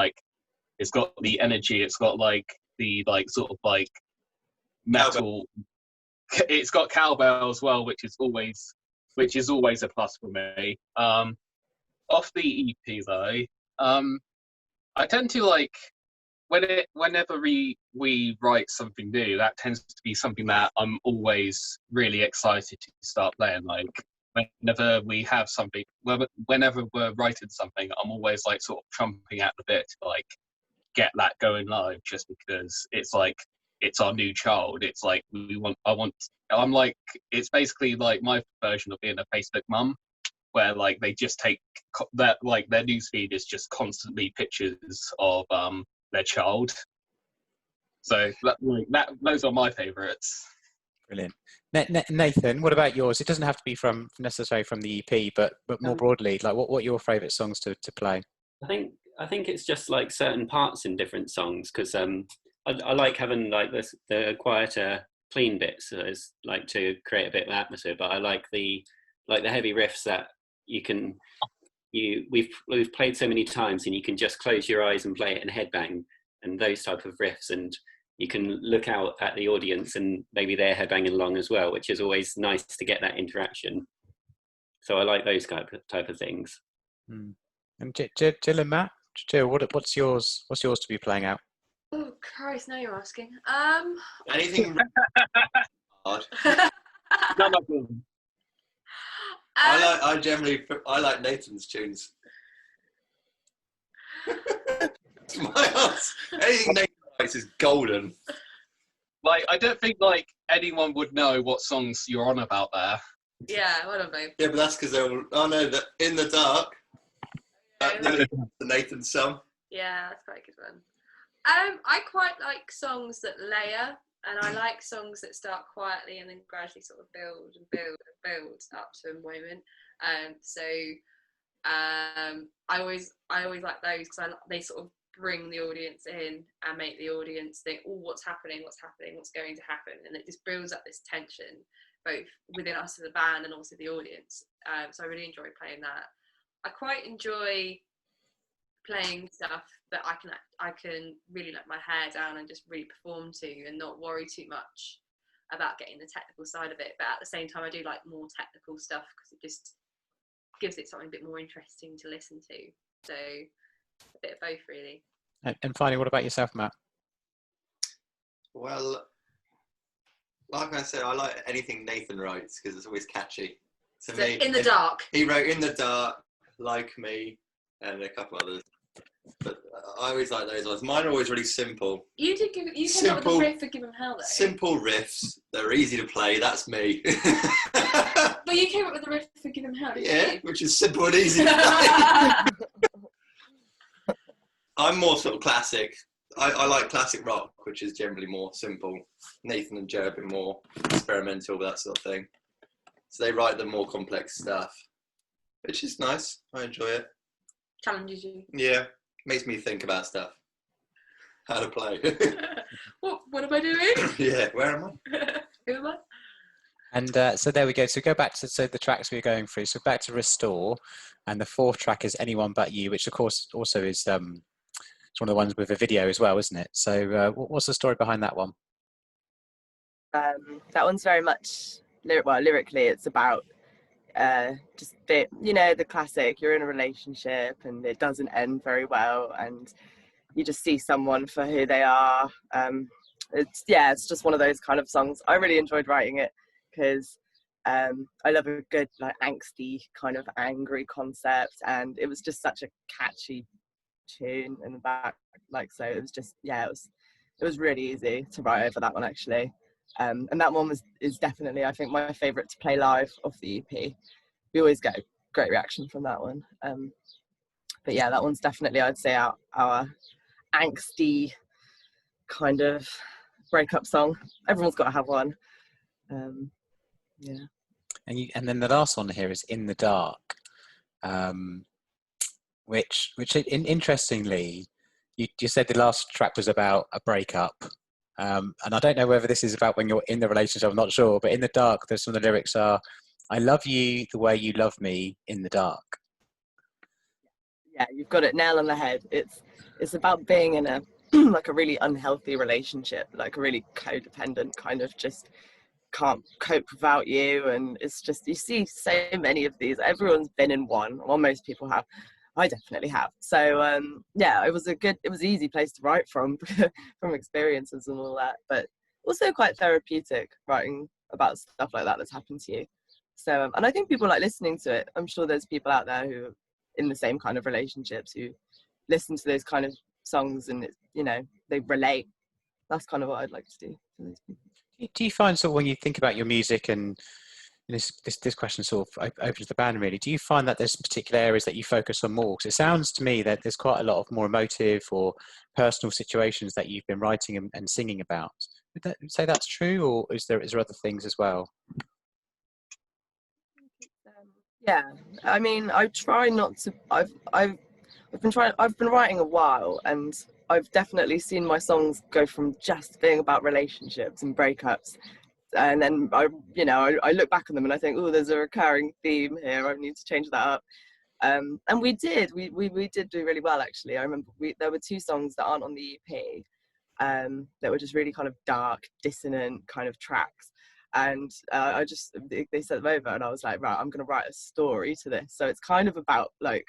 the energy, it's got like the like sort of like metal. It's got cowbell as well, which is always a plus for me. Off the EP though, I tend to like whenever we write something new, that tends to be something that I'm always really excited to start playing. Like whenever we have something, whenever we're writing something, I'm always like sort of chomping at the bit to like get that going live, just because it's like it's our new child. It's like I'm like, it's basically like my version of being a Facebook mum, where like they just take that, like their newsfeed is just constantly pictures of their child. So those are my favourites. Brilliant. Nathan, what about yours? It doesn't have to be necessarily from the EP, but more broadly, like what are your favourite songs to play? I think it's just like certain parts in different songs, because I like having like the quieter, clean bits, as like to create a bit of atmosphere. But I like the heavy riffs that we've played so many times, and you can just close your eyes and play it and headbang, and those type of riffs, and you can look out at the audience and maybe they're headbanging along as well, which is always nice to get that interaction. So I like those type of things. And Jill and Matt, Jill, what's yours to be playing out? Oh Christ, now you're asking. Anything hard? None of them. I like Nathan's tunes. It's my house. Anything Nathan likes is golden. Like, I don't think like anyone would know what songs you're on about there. Yeah, I don't know. Yeah, but that's because they're all. Oh no, In the Dark. The Nathan song. Yeah, that's quite a good one. I quite like songs that layer, and I like songs that start quietly and then gradually sort of build and build and build up to a moment. So I always like those because they sort of bring the audience in and make the audience think, oh, what's happening, what's going to happen, and it just builds up this tension both within us as a band and also the audience. So I really enjoy playing that. I quite enjoy playing stuff that I can really let my hair down and just really perform to and not worry too much about getting the technical side of it. But at the same time, I do like more technical stuff because it just gives it something a bit more interesting to listen to. So a bit of both, really. And finally, what about yourself, Matt? Well, like I said, I like anything Nathan writes because it's always catchy. So In the Dark. He wrote In the Dark, Like Me, and a couple others. But I always like those ones. Mine are always really simple. You came up with the riff for Give 'Em Hell, though. Simple riffs. They're easy to play. That's me. But you came up with the riff for Give 'Em Hell, didn't yeah, you? which is simple and easy to play. I'm more sort of classic. I like classic rock, which is generally more simple. Nathan and Joe have been more experimental with that sort of thing. So they write the more complex stuff, which is nice. I enjoy it. Challenges you. Yeah, makes me think about stuff. How to play. What am I doing? Yeah, where am I? Who am I? And so there we go. So go back to the tracks we were going through. So back to Restore, and the fourth track is Anyone But You, which of course also is it's one of the ones with a video as well, isn't it? So what's the story behind that one? That one's very much lyrically. It's about just the classic. You're in a relationship and it doesn't end very well, and you just see someone for who they are. It's just one of those kind of songs. I really enjoyed writing it because I love a good like angsty kind of angry concept, and it was just such a catchy tune in the back, so it was just it was really easy to write over that one actually. And that one is definitely, I think, my favourite to play live off the EP. We always get great reaction from that one. But yeah, that one's definitely, I'd say, our angsty kind of breakup song. Everyone's got to have one. Yeah. And then the last one here is In the Dark, which interestingly, you said the last track was about a breakup. And I don't know whether this is about when you're in the relationship, I'm not sure, but In the Dark, there's some of the lyrics are, I love you the way you love me in the dark. Yeah, you've got it nail on the head. It's about being in a like a really unhealthy relationship, like a really codependent kind of just can't cope without you. And it's just, you see so many of these. Everyone's been in one, well, most people have. I definitely have. So it was an easy place to write from experiences and all that, but also quite therapeutic writing about stuff like that that's happened to you. So and I think people like listening to it. I'm sure there's people out there who are in the same kind of relationships who listen to those kind of songs and they relate. That's kind of what I'd like to do for those people. Do you find sort of when you think about your music, and this question sort of opens the band really, do you find that there's particular areas that you focus on more? Because it sounds to me that there's quite a lot of more emotive or personal situations that you've been writing and singing about. Would you say that's true, or is there other things as well? Yeah, I mean, I try not to. I've been writing a while, and I've definitely seen my songs go from just being about relationships and breakups, and then I look back on them and I think, oh, there's a recurring theme here. I need to change that up. And we did do really well actually. I remember there were 2 songs that aren't on the EP, that were just really kind of dark, dissonant kind of tracks. And they sent them over and I was like, right, I'm going to write a story to this. So it's kind of about like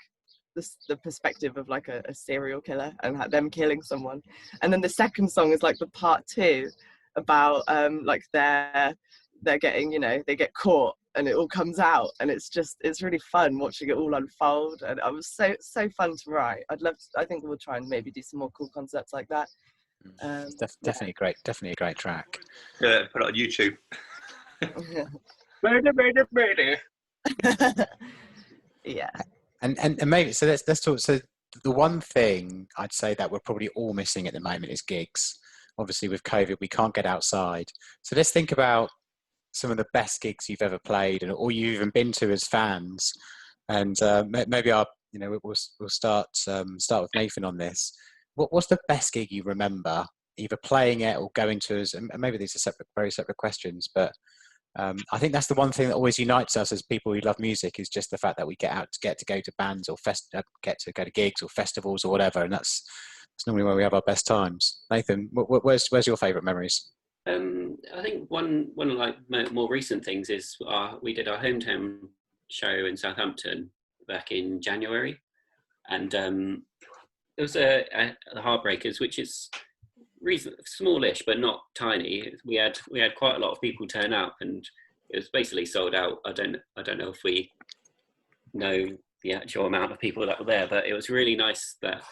the perspective of like a serial killer and them killing someone. And then the second song is like the part 2 about like they're getting, they get caught and it all comes out, and it's really fun watching it all unfold. And it was so fun to write. I think we'll try and maybe do some more cool concepts like that. Definitely a great track. Yeah, put it on YouTube. Yeah. And maybe so let's talk. So the one thing I'd say that we're probably all missing at the moment is gigs. Obviously with COVID we can't get outside. So let's think about some of the best gigs you've ever played or you've even been to as fans. And maybe we'll start with Nathan on this. What's the best gig you remember, either playing it or going to? And maybe these are very separate questions, but I think that's the one thing that always unites us as people who love music, is just the fact that we get to go to bands or get to go to gigs or festivals or whatever, and that's normally where we have our best times. Nathan, where's your favourite memories? I think one of like more recent things is we did our hometown show in Southampton back in January, and it was the Heartbreakers, which is smallish but not tiny. We had quite a lot of people turn up, and it was basically sold out. I don't know if we know the actual amount of people that were there, but it was really nice that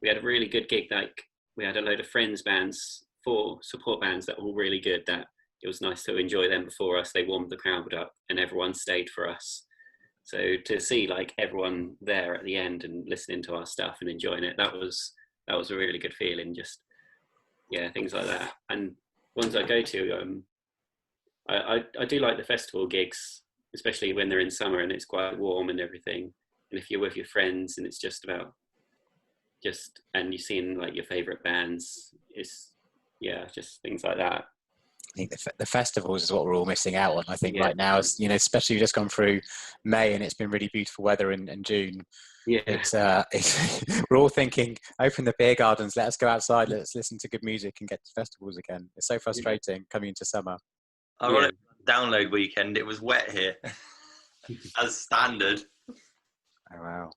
we had a really good gig. Like, we had a load of friends bands, 4 support bands that were all really good, that it was nice to enjoy them before us. They warmed the crowd up and everyone stayed for us. So to see like everyone there at the end and listening to our stuff and enjoying it, that was a really good feeling. Just, yeah, things like that. And ones I go to, I do like the festival gigs, especially when they're in summer and it's quite warm and everything. And if you're with your friends and it's and you've seen like your favourite bands, just things like that. I think the festivals is what we're all missing out on. I think right now, especially we've just gone through May and it's been really beautiful weather in June. Yeah, it's we're all thinking, open the beer gardens, let us go outside, let's listen to good music and get to festivals again. It's so frustrating coming into summer. Ironic download weekend, it was wet here, as standard. Oh wow,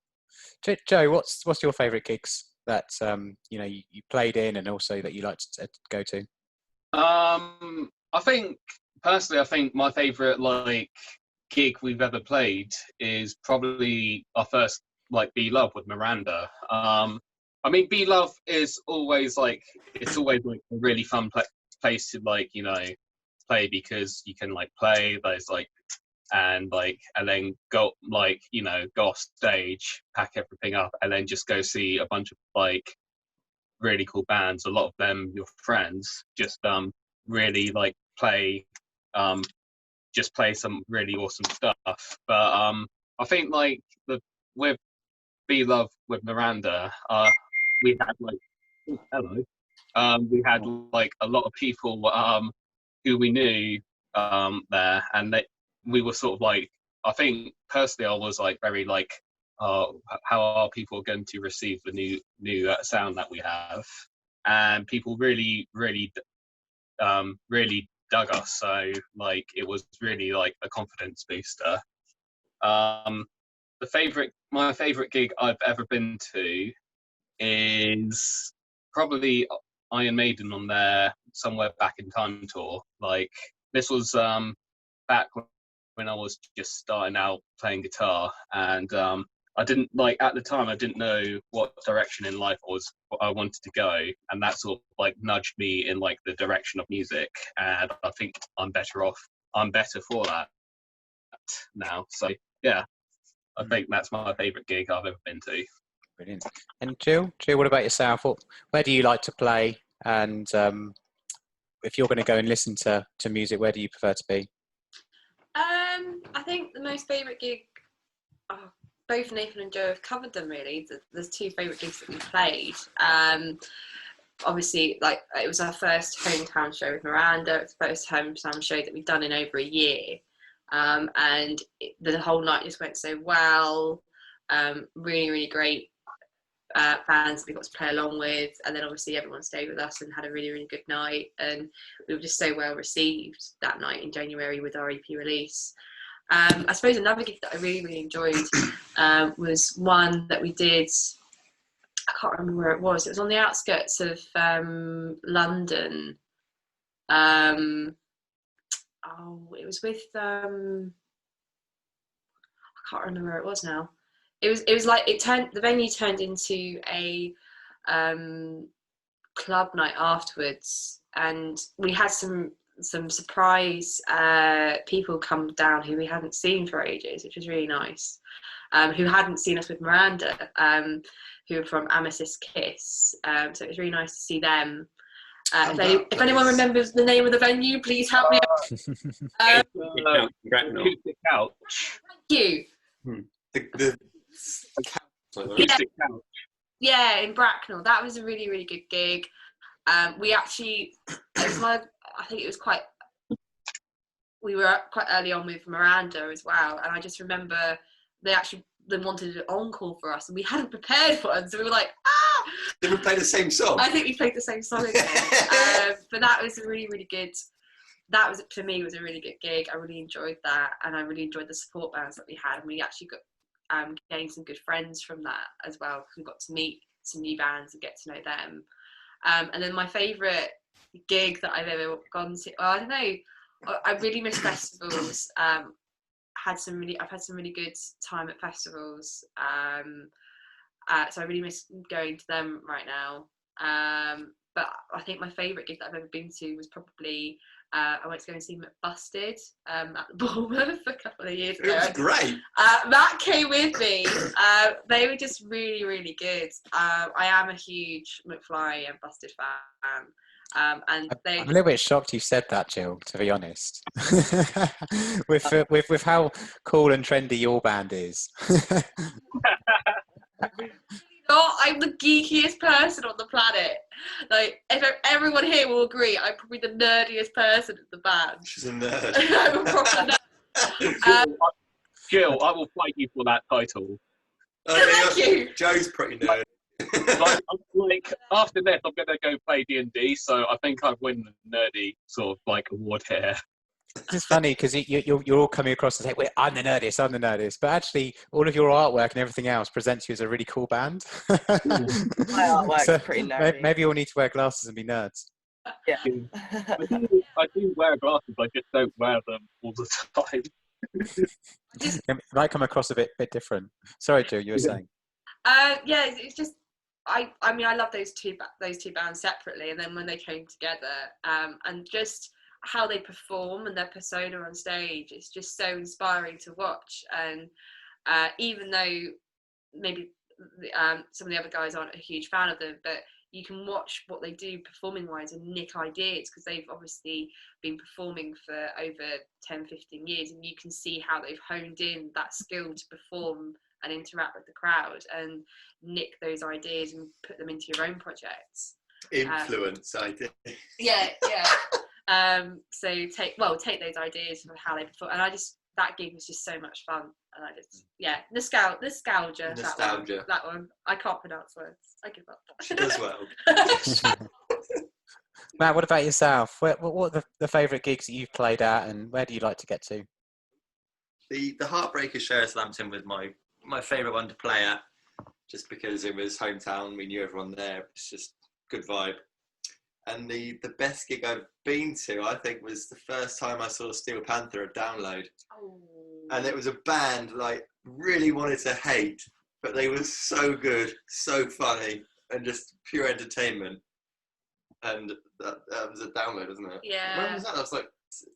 Joe, what's your favourite gigs that you played in and also that you like to go to? I think my favourite like gig we've ever played is probably our first like Be Love with Miranda. I mean, Be Love is always like a really fun place to play, because you can like play. There's and then go off stage, pack everything up, and then just go see a bunch of like really cool bands. A lot of them your friends. Just really like play some really awesome stuff. But I think like with Be Love with Miranda, we had we had like a lot of people who we knew there, and we were sort of like, I think personally I was like very like, how are people going to receive the new sound that we have? And people really dug us, so like it was really like a confidence booster. My favorite gig I've ever been to is probably Iron Maiden on their Somewhere Back in Time tour. Like, this was back when I was just starting out playing guitar, and I didn't at the time I didn't know what direction in life I wanted to go, and that sort of like nudged me in like the direction of music, and I think I'm better for that now. So yeah, I think that's my favourite gig I've ever been to. Brilliant. And Jill, what about yourself? Where do you like to play? And if you're going to go and listen to music, where do you prefer to be? I think the most favourite gig, both Nathan and Joe have covered them really. There's 2 favourite gigs that we played. Obviously, like, it was our first hometown show with Miranda. It's the first hometown show that we've done in over a year. And the whole night just went so well. Really, really great fans we got to play along with, and then obviously everyone stayed with us and had a really, really good night, and we were just so well received that night in January with our EP release. I suppose another gig that I really, really enjoyed was one that we did. I can't remember where it was. It was on the outskirts of London. It was with I can't remember where it was now. It was like the venue turned into a club night afterwards, and we had some surprise people come down who we hadn't seen for ages, which was really nice. Who hadn't seen us with Miranda, who were from Amethyst Kiss. So it was really nice to see them. If anyone remembers the name of the venue, please help me out. Acoustic Couch. Thank you. The acoustic couch. Yeah, in Bracknell. That was a really, really good gig. We actually, I think it was we were quite early on with Miranda as well, and I just remember they wanted an encore for us, and we hadn't prepared one, so we were like, ah! Did we play the same song? I think we played the same song again. But that was a really, really good. That was, for me, was a really good gig. I really enjoyed that, and I really enjoyed the support bands that we had, and we actually got gained some good friends from that as well. We got to meet some new bands and get to know them. And then my favourite gig that I've ever gone to, I don't know, I really miss festivals. I've had some really good time at festivals. So I really miss going to them right now. But I think my favourite gig that I've ever been to was probably I went to go and see Busted at the Bournemouth a couple of years ago. It was great. Matt came with me. They were just really, really good. I am a huge McFly and Busted fan. And I'm a little bit shocked you said that, Jill, to be honest. with how cool and trendy your band is. I'm the geekiest person on the planet. Like, everyone here will agree, I'm probably the nerdiest person in the band. She's a nerd. I'm a proper nerd. Jill, I will fight you for that title. Thank you. Joe's pretty nerd. like after this, I'm gonna go play D&D, so I think I win the nerdy sort of like award here. It's funny because you're all coming across as, hey, I'm the nerdiest, but actually all of your artwork and everything else presents you as a really cool band. My artwork's pretty nerdy. Maybe you'll need to wear glasses and be nerds. Yeah. I do wear glasses, I just don't wear them all the time. It might come across a bit different. Sorry, Joe, you were saying. Yeah, it's just I mean I love those two bands separately, and then when they came together, and just how they perform and their persona on stage, it's just so inspiring to watch. And even though maybe some of the other guys aren't a huge fan of them, but you can watch what they do performing wise and nick ideas, because they've obviously been performing for over 10-15 years, and you can see how they've honed in that skill to perform and interact with the crowd and nick those ideas and put them into your own projects. Influence, I think. Yeah. So take those ideas from how they perform, and that gig was just so much fun, and I just nostalgia. That one. I can't pronounce words. I give up. She does well. Matt, what about yourself? What are the favourite gigs that you've played at, and where do you like to get to? The Heartbreakers show at Southampton was my favourite one to play at, just because it was hometown. We knew everyone there. It's just good vibe. And the best gig I've been to, I think, was the first time I saw Steel Panther at Download. Oh. And it was a band like really wanted to hate, but they were so good, so funny, and just pure entertainment. And that was a Download, wasn't it? Yeah. When was that? That was like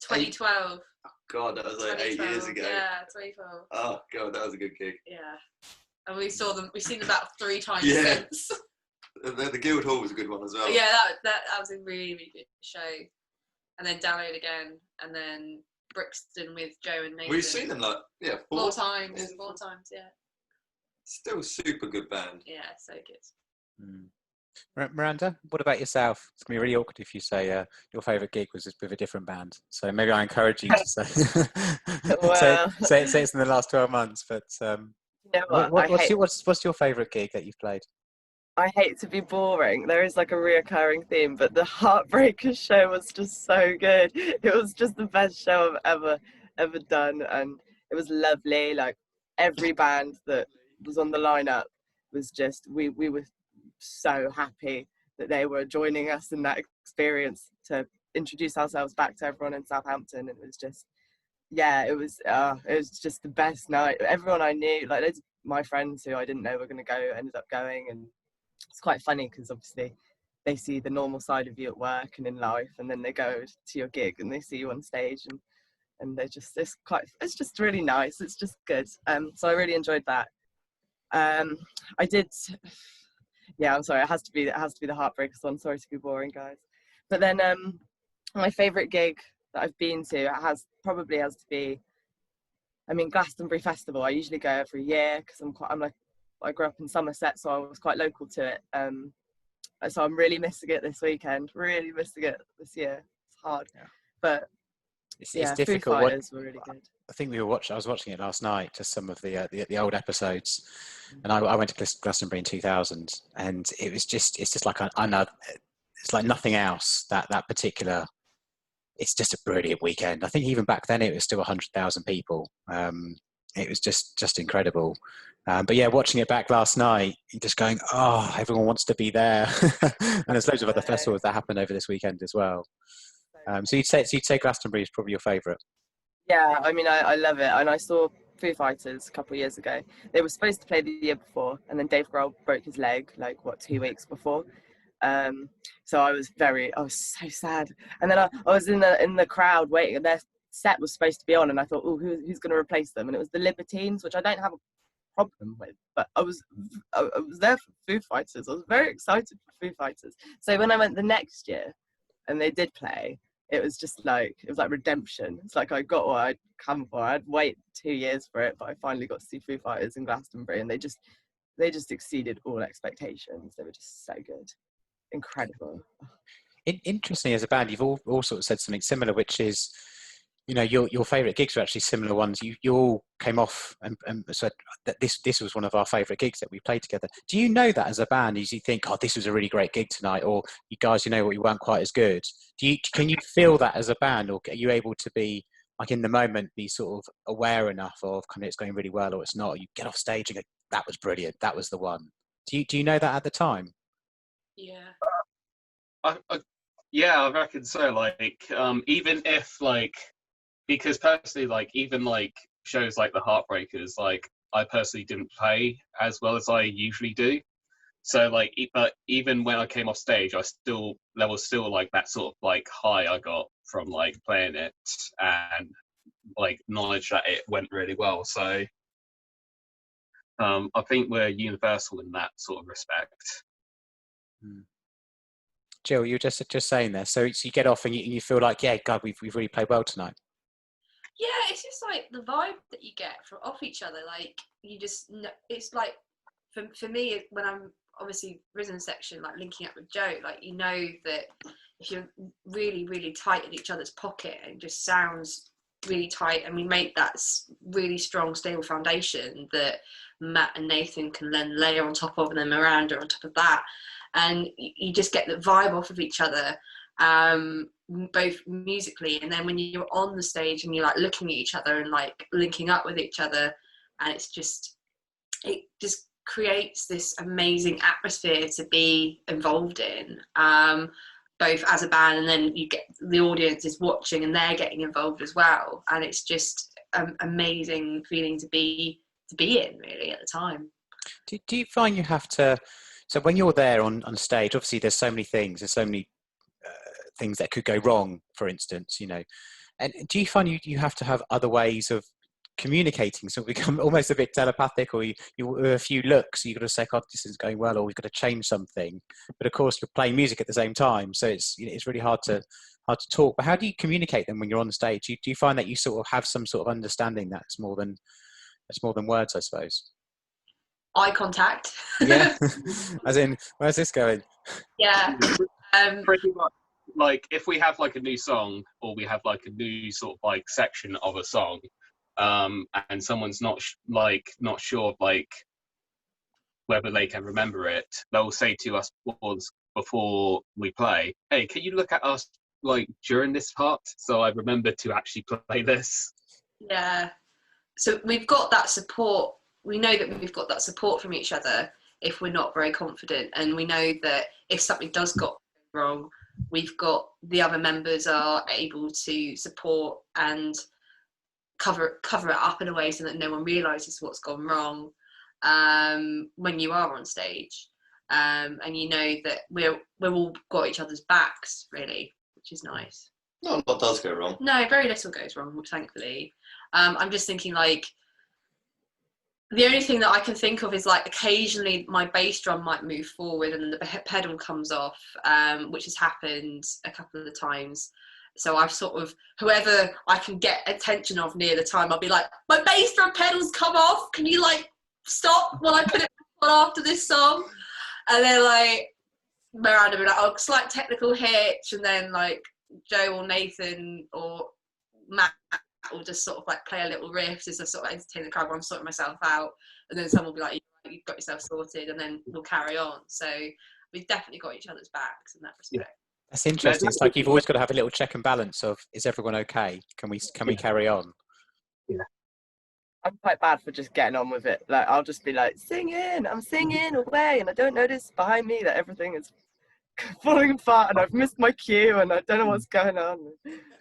2012. Oh God, that was like 8 years ago. Yeah, 2012. Oh God, that was a good gig. Yeah. And we've seen them about 3 times Yeah. since. The Guildhall was a good one as well. Yeah, that was a really, really good show. And then Download again, and then Brixton with Joe and Nathan. We've seen them like four times. Yeah. Still super good band. Yeah, so good. Miranda, what about yourself? It's gonna be really awkward if you say your favourite gig was with a different band. So maybe I encourage you to say say it's in the last 12 months. But you know what's your favourite gig that you've played? I hate to be boring. There is like a reoccurring theme, but the Heartbreakers show was just so good. It was just the best show I've ever done, and it was lovely. Like every band that was on the lineup was just we were so happy that they were joining us in that experience to introduce ourselves back to everyone in Southampton. It was just it was just the best night. Everyone I knew, like loads of my friends who I didn't know were going to go, ended up going, and it's quite funny because obviously they see the normal side of you at work and in life, and then they go to your gig and they see you on stage, and they're just it's just really nice. It's just good. So I really enjoyed that. I did. Yeah, I'm sorry. It has to be the Heartbreakers one. Sorry to be boring, guys. But then my favourite gig that I've been to has to be I mean, Glastonbury Festival, I usually go every year because I grew up in Somerset, so I was quite local to it. So I'm really missing it this weekend. Really missing it this year. It's hard, but it's difficult. Foo Fighters were really good. I think I was watching it last night, just some of the old episodes, and I went to Glastonbury in 2000, and it's just like it's like nothing else. That particular, it's just a brilliant weekend. I think even back then it was still 100,000 people. It was just incredible. But yeah, watching it back last night, you're just going, oh, everyone wants to be there. And there's loads of other festivals that happen over this weekend as well. So you'd say Glastonbury is probably your favourite? Yeah, I mean, I love it. And I saw Foo Fighters a couple of years ago. They were supposed to play the year before, and then Dave Grohl broke his leg, 2 weeks before. So I was so sad. And then I was in the crowd waiting, and their set was supposed to be on, and I thought, oh, who's going to replace them? And it was the Libertines, which I don't have a problem with, but I was there for Foo Fighters. I was very excited for Foo Fighters. So when I went the next year, and they did play, it was like redemption. It's like I got what I'd come for. I'd wait 2 years for it, but I finally got to see Foo Fighters in Glastonbury, and they just exceeded all expectations. They were just so good. Incredible. Interestingly, as a band, you've all sort of said something similar, which is, you know, your favourite gigs are actually similar ones. You all came off and said that this was one of our favourite gigs that we played together. Do you know that as a band? As you think, oh, this was a really great gig tonight, or you guys, you know what, you weren't quite as good. Can you feel that as a band, or are you able to be like in the moment, be sort of aware enough of kind of it's going really well or it's not? You get off stage and go, that was brilliant, that was the one. Do you know that at the time? Yeah. I reckon so. Like, even if because personally, even shows like the Heartbreakers, I personally didn't play as well as I usually do. So but even when I came off stage, there was still that sort of high I got from playing it, and knowledge that it went really well. So I think we're universal in that sort of respect. Gill, you were just saying there. So you get off and you feel like, yeah, God, we've really played well tonight. Yeah, it's just the vibe that you get off each other. You just know, it's for me when I'm obviously rhythm section, linking up with Joe, you know that if you're really, really tight in each other's pocket and just sounds really tight, and we make that really strong, stable foundation that Matt and Nathan can then layer on top of, and then Miranda on top of that. And you just get the vibe off of each other, both musically, and then when you're on the stage and you're looking at each other and linking up with each other, and it just creates this amazing atmosphere to be involved in, both as a band, and then you get the audience is watching and they're getting involved as well, and it's just an amazing feeling to be in, really, at the time. Do you find you have to? So when you're there on stage, obviously there's so many things. There's so many things that could go wrong, for instance, you know. And do you find you have to have other ways of communicating, so become almost a bit telepathic, or you a few looks, you've got to say, God, this isn't going well, or we've got to change something. But of course, you're playing music at the same time, so it's really hard to talk. But how do you communicate them when you're on stage? Do you find that you sort of have some sort of understanding that's more than words, I suppose? Eye contact. Yeah. As in, where's this going? Yeah. Pretty much. If we have a new song, or we have a new sort of section of a song, and someone's not sure whether they can remember it, they'll say to us before we play, hey, can you look at us during this part so I remember to actually play this? Yeah. So we've got that support. We know that we've got that support from each other if we're not very confident, and we know that if something does go wrong, we've got the other members are able to support and cover it up in a way so that no one realises what's gone wrong when you are on stage, and you know that we're all got each other's backs, really, which is nice. Not a lot does go wrong. No, very little goes wrong, thankfully. I'm just thinking the only thing that I can think of is occasionally my bass drum might move forward and the pedal comes off, which has happened a couple of times. So I've sort of, whoever I can get attention of near the time, I'll be like, my bass drum pedals come off. Can you like stop while I put it on after this song? And then like Miranda will be like, oh, slight technical hitch. And then like Joe or Nathan or Matt will just sort of like play a little riff as I sort of entertain the crowd while I'm sorting myself out. And then someone will be like, you've got yourself sorted, and then we'll carry on. So we've definitely got each other's backs in that respect. Yeah. That's interesting. It's like you've always got to have a little check and balance of, is everyone okay? Can we carry on? Yeah. I'm quite bad for just getting on with it. Like, I'll just be like, I'm singing away, and I don't notice behind me that everything is falling apart, and I've missed my cue, and I don't know what's going on.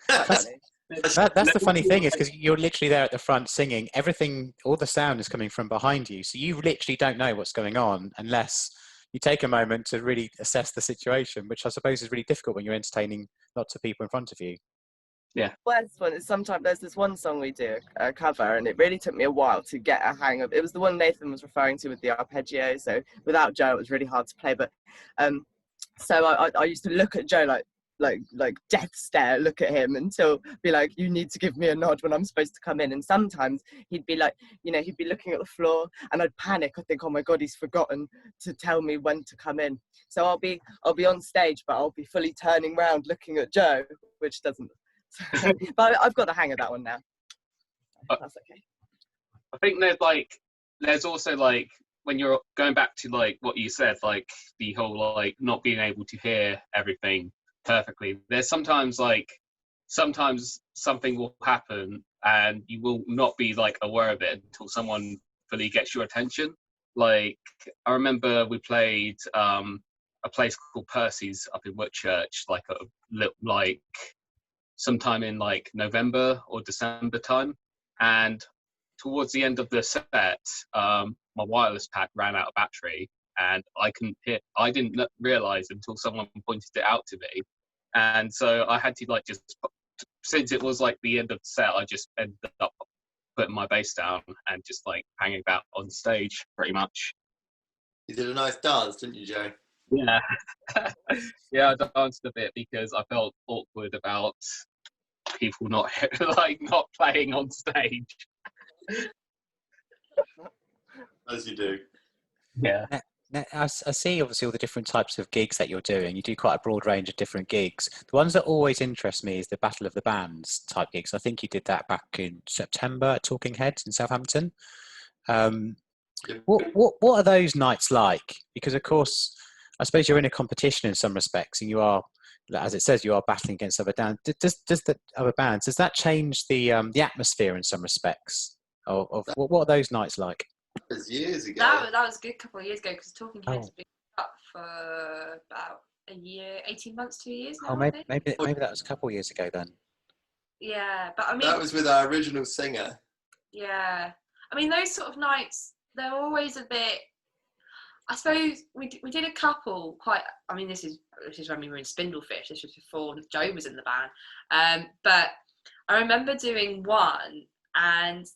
That's the funny thing, is because you're literally there at the front singing. Everything, all the sound is coming from behind you, so you literally don't know what's going on unless you take a moment to really assess the situation, which I suppose is really difficult when you're entertaining lots of people in front of you. Yeah. Worst one is sometimes there's this one song we do a cover, and it really took me a while to get a hang of. It was the one Nathan was referring to with the arpeggio. So without Joe, it was really hard to play. But so I used to look at Joe like death stare, look at him until be like, you need to give me a nod when I'm supposed to come in. And sometimes he'd be like, he'd be looking at the floor, and I'd panic. I think, oh my God, he's forgotten to tell me when to come in. So I'll be on stage, but I'll be fully turning around looking at Joe, which doesn't. But I've got the hang of that one now. That's okay. I think there's also like, when you're going back to like what you said, like the whole like not being able to hear everything perfectly, there's sometimes something will happen and you will not be like aware of it until someone fully gets your attention. Like I remember we played a place called Percy's up in Whitchurch, like sometime in like November or December time, and towards the end of the set, my wireless pad ran out of battery, and I didn't realize until someone pointed it out to me, and so I had to like since it was like the end of the set, I just ended up putting my bass down and just like hanging about on stage pretty much. You did a nice dance, didn't you, Joe? Yeah. Yeah, I danced a bit because I felt awkward about people not playing on stage. As you do. Yeah. Now, I see obviously all the different types of gigs that you're doing. You do quite a broad range of different gigs. The ones that always interest me is the Battle of the Bands type gigs. I think you did that back in September at Talking Heads in Southampton. What are those nights like? Because of course, I suppose you're in a competition in some respects, and you are, as it says, you are battling against other bands. Does the other bands, does that change the atmosphere in some respects? Of what are those nights like? It was years ago. That was a good couple of years ago, because Talking Heads has been up for about a year, 18 months, 2 years now. Maybe that was a couple of years ago then. Yeah, but I mean, that was with our original singer. Yeah, I mean, those sort of nights, they're always a bit. I suppose we did a couple quite. I mean, this is when we were in Spindlefish. This was before Joe was in the band. But I remember doing one, and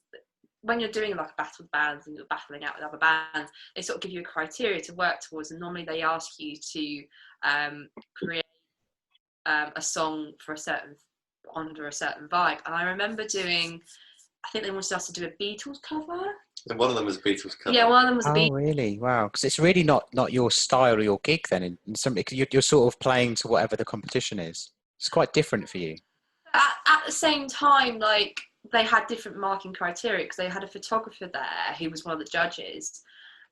when you're doing like a battle of bands and you're battling out with other bands, they sort of give you a criteria to work towards, and normally they ask you to create a song for under a certain vibe. And I remember doing, I think they wanted us to do a Beatles cover. And one of them was a Beatles cover. Yeah, one of them was a Beatles. Oh, really? Wow. Because it's really not your style or your gig then. In some, you're sort of playing to whatever the competition is. It's quite different for you. At the same time, like, they had different marking criteria, because they had a photographer there who was one of the judges,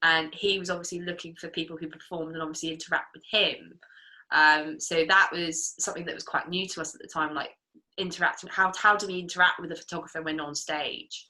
and he was obviously looking for people who performed and obviously interact with him. So that was something that was quite new to us at the time, like interacting. How do we interact with the photographer when on stage?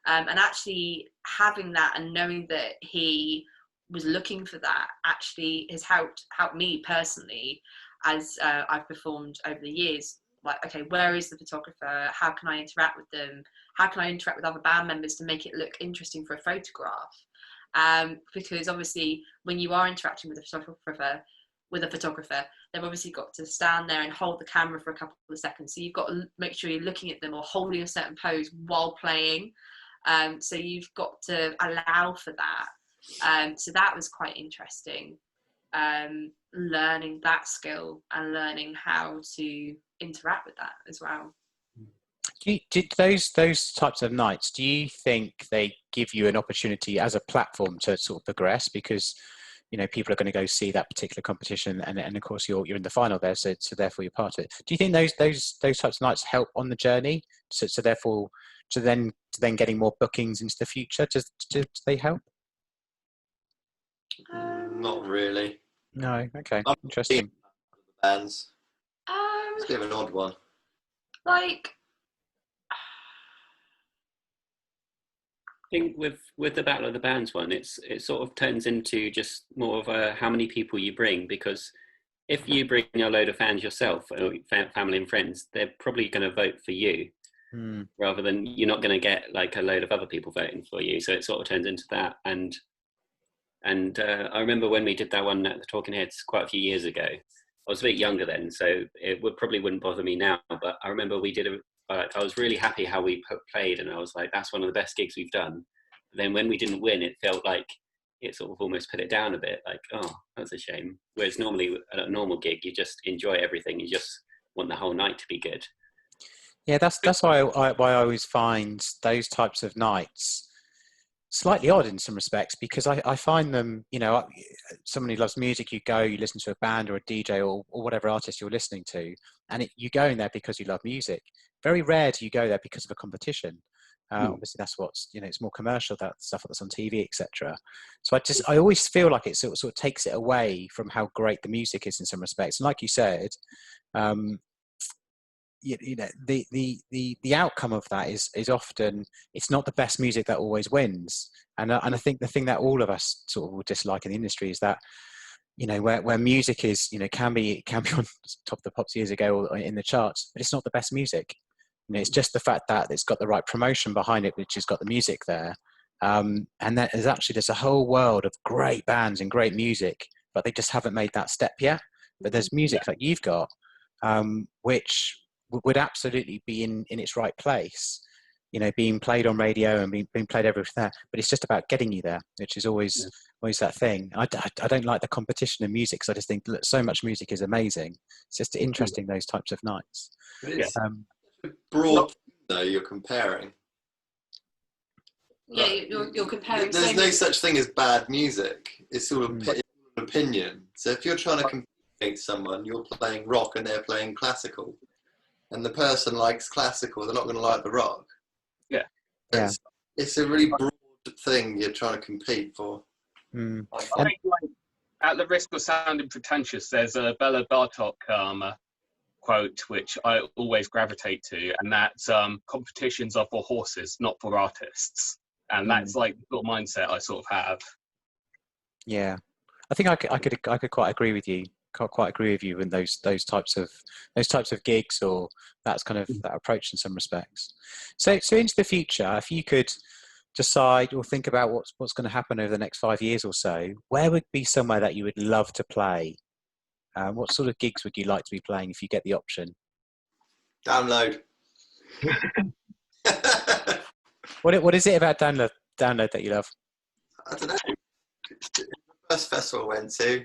And actually having that and knowing that he was looking for that actually has helped me personally as I've performed over the years. Like, okay, where is the photographer? How can I interact with them? How can I interact with other band members to make it look interesting for a photograph? Because obviously when you are interacting with a photographer, they've obviously got to stand there and hold the camera for a couple of seconds. So you've got to make sure you're looking at them or holding a certain pose while playing. So you've got to allow for that. So that was quite interesting. Learning that skill and learning how to interact with that as well. Did those types of nights, do you think they give you an opportunity as a platform to sort of progress? Because, you know, people are going to go see that particular competition, and of course you're in the final there, so therefore you're part of it. Do you think those types of nights help on the journey? So therefore to then getting more bookings into the future? Do they help? Not really. No. Okay. I'm Interesting. Bands. It's a bit of an odd one. Like, I think with the Battle of the Bands one, it sort of turns into just more of a how many people you bring, because if you bring a load of fans yourself, or family and friends, they're probably going to vote for you, rather than you're not going to get like a load of other people voting for you. So it sort of turns into that. And I remember when we did that one at the Talking Heads quite a few years ago. I was a bit younger then, so it probably wouldn't bother me now. But I remember we did I was really happy how we played, and I was like, that's one of the best gigs we've done. But then when we didn't win, it felt like it sort of almost put it down a bit, like, oh, that's a shame. Whereas normally at a normal gig, you just enjoy everything. You just want the whole night to be good. Yeah, that's why I always find those types of nights slightly odd in some respects, because I find them, you know, someone who loves music, you listen to a band or a DJ or whatever artist you're listening to, and you go in there because you love music. Very rare do you go there because of a competition. Obviously that's what's, you know, it's more commercial, that stuff that's on TV, etc. So I always feel like it sort of takes it away from how great the music is in some respects. And like you said, you know, the outcome of that is often, it's not the best music that always wins. And I think the thing that all of us sort of will dislike in the industry is that, you know, where music is, you know, can be on top of the pops years ago or in the charts, but it's not the best music. You know, it's just the fact that it's got the right promotion behind it, which has got the music there. And that is actually, there's a whole world of great bands and great music, but they just haven't made that step yet. But there's music like you've got, which would absolutely be in its right place, you know, being played on radio and being played everywhere there. But it's just about getting you there, which is always that thing. I don't like the competition in music, because I just think so much music is amazing. It's just interesting, those types of nights. It's broad, though, you're comparing. Yeah, you're comparing. There's no such thing as bad music. It's sort of an opinion. So if you're trying to compete against someone, you're playing rock and they're playing classical, and the person likes classical, they're not going to like the rock. Yeah. It's a really broad thing you're trying to compete for. I think, like, at the risk of sounding pretentious, there's a Bela Bartok quote which I always gravitate to, and that's competitions are for horses, not for artists. And that's like the sort of mindset I sort of have. Yeah, I think I could quite agree with you. Quite agree with you in those types of gigs, or that's kind of that approach in some respects. So into the future, if you could decide or think about what's going to happen over the next 5 years or so, where would be somewhere that you would love to play? What sort of gigs would you like to be playing if you get the option? Download. What is it about download that you love? I don't know. The first festival I went to,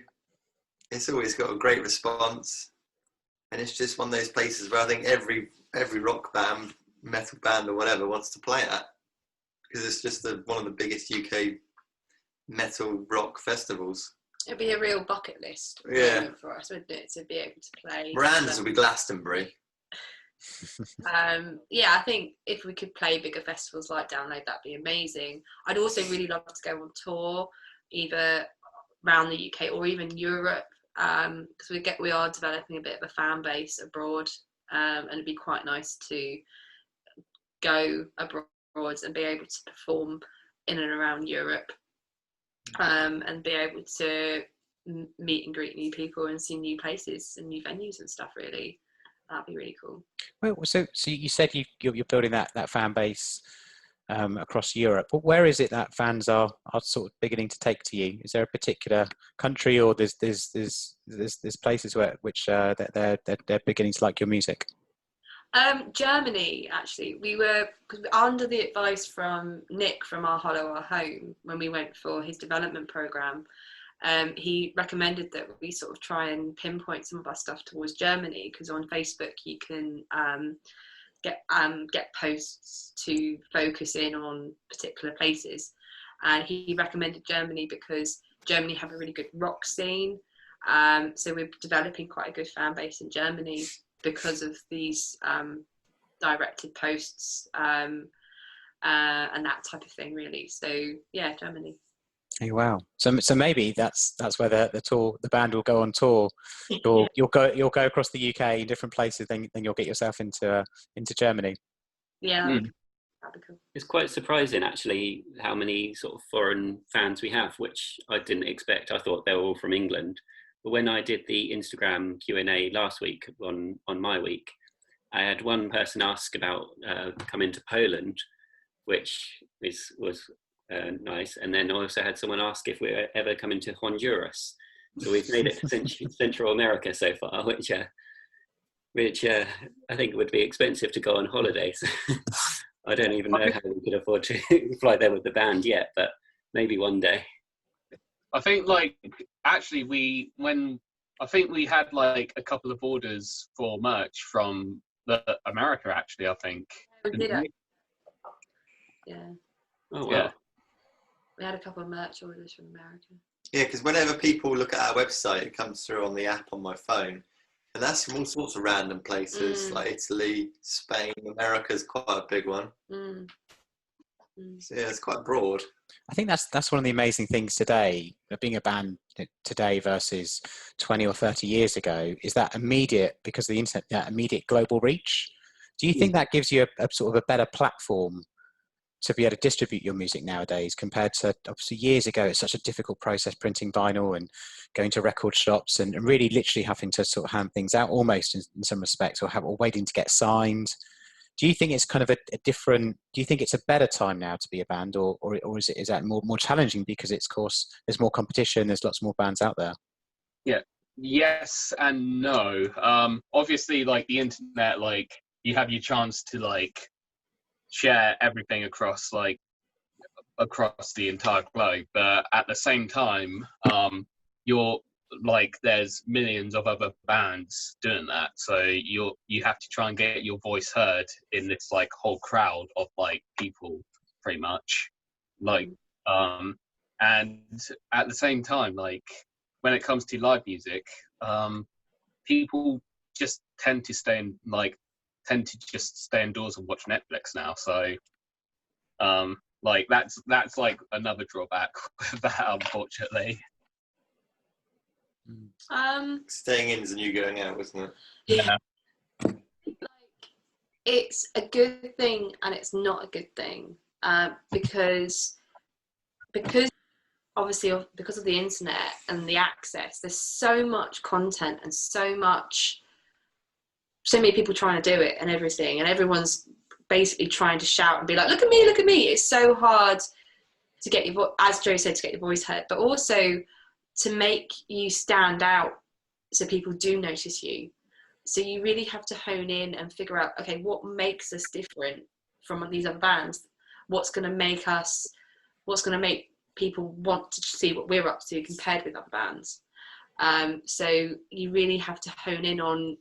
it's always got a great response, and it's just one of those places where I think every rock band, metal band or whatever wants to play at, because it's just one of the biggest UK metal rock festivals. It'd be a real bucket list for us, wouldn't it, to be able to play. Miranda's will be Glastonbury. I think if we could play bigger festivals like Download, that'd be amazing. I'd also really love to go on tour, either around the UK or even Europe, because we are developing a bit of a fan base abroad, and it'd be quite nice to go abroad and be able to perform in and around Europe, and be able to meet and greet new people and see new places and new venues and stuff. Really, that'd be really cool. Well, so you said you're building that fan base across Europe. But where is it that fans are sort of beginning to take to you? Is there a particular country, or there's places which they're beginning to like your music? Germany, actually. We were under the advice from Nick from Our Hollow Our Home when we went for his development program. he recommended that we sort of try and pinpoint some of our stuff towards Germany, because on Facebook you can get posts to focus in on particular places, and he recommended Germany because Germany have a really good rock scene. So we're developing quite a good fan base in Germany because of these directed posts and that type of thing, really. So yeah, Germany. Oh, wow. So maybe that's where the band will go on tour. You'll go across the UK in different places, then you'll get yourself into Germany. Yeah, that'd be cool. It's quite surprising actually how many sort of foreign fans we have, which I didn't expect. I thought they were all from England. But when I did the Instagram Q&A last week on my week, I had one person ask about coming to Poland, which was nice. And then I also had someone ask if we're ever coming to Honduras. So we've made it to Central America so far, which I think would be expensive to go on holidays. I don't even know how we could afford to fly there with the band yet, but maybe one day. I think actually we had like a couple of orders for merch from America actually, I think. We did it. Yeah. Oh wow. Yeah. We had a couple of merch orders from America. Yeah, because whenever people look at our website, it comes through on the app on my phone. And that's from all sorts of random places, like Italy, Spain. America's quite a big one. So yeah, it's quite broad. I think that's one of the amazing things today, being a band today versus 20 or 30 years ago, is that immediate, because of the internet, that immediate global reach. Do you think that gives you a sort of a better platform to be able to distribute your music nowadays compared to obviously years ago? It's such a difficult process, printing vinyl and going to record shops and really literally having to sort of hand things out almost in some respects, or waiting to get signed. Do you think it's kind of a different, do you think it's a better time now to be a band, or is that more challenging because it's, of course, there's more competition, there's lots more bands out there? Yeah. Yes and no. Obviously, like the internet, like you have your chance to like share everything across the entire globe, but at the same time, you're like there's millions of other bands doing that, so you have to try and get your voice heard in this like whole crowd of like people, pretty much, like and at the same time, like when it comes to live music, people just tend to just stay indoors and watch Netflix now. So like that's like another drawback with that, unfortunately. Staying in is the new going out, isn't it? Yeah. Like, it's a good thing and it's not a good thing, because obviously because of the internet and the access, there's so much content and so many people trying to do it and everything, and everyone's basically trying to shout and be like, look at me. It's so hard to get your voice, as Joe said, to get your voice heard, but also to make you stand out so people do notice you. So you really have to hone in and figure out, okay, what makes us different from these other bands? What's going to make people want to see what we're up to compared with other bands? So you really have to hone in on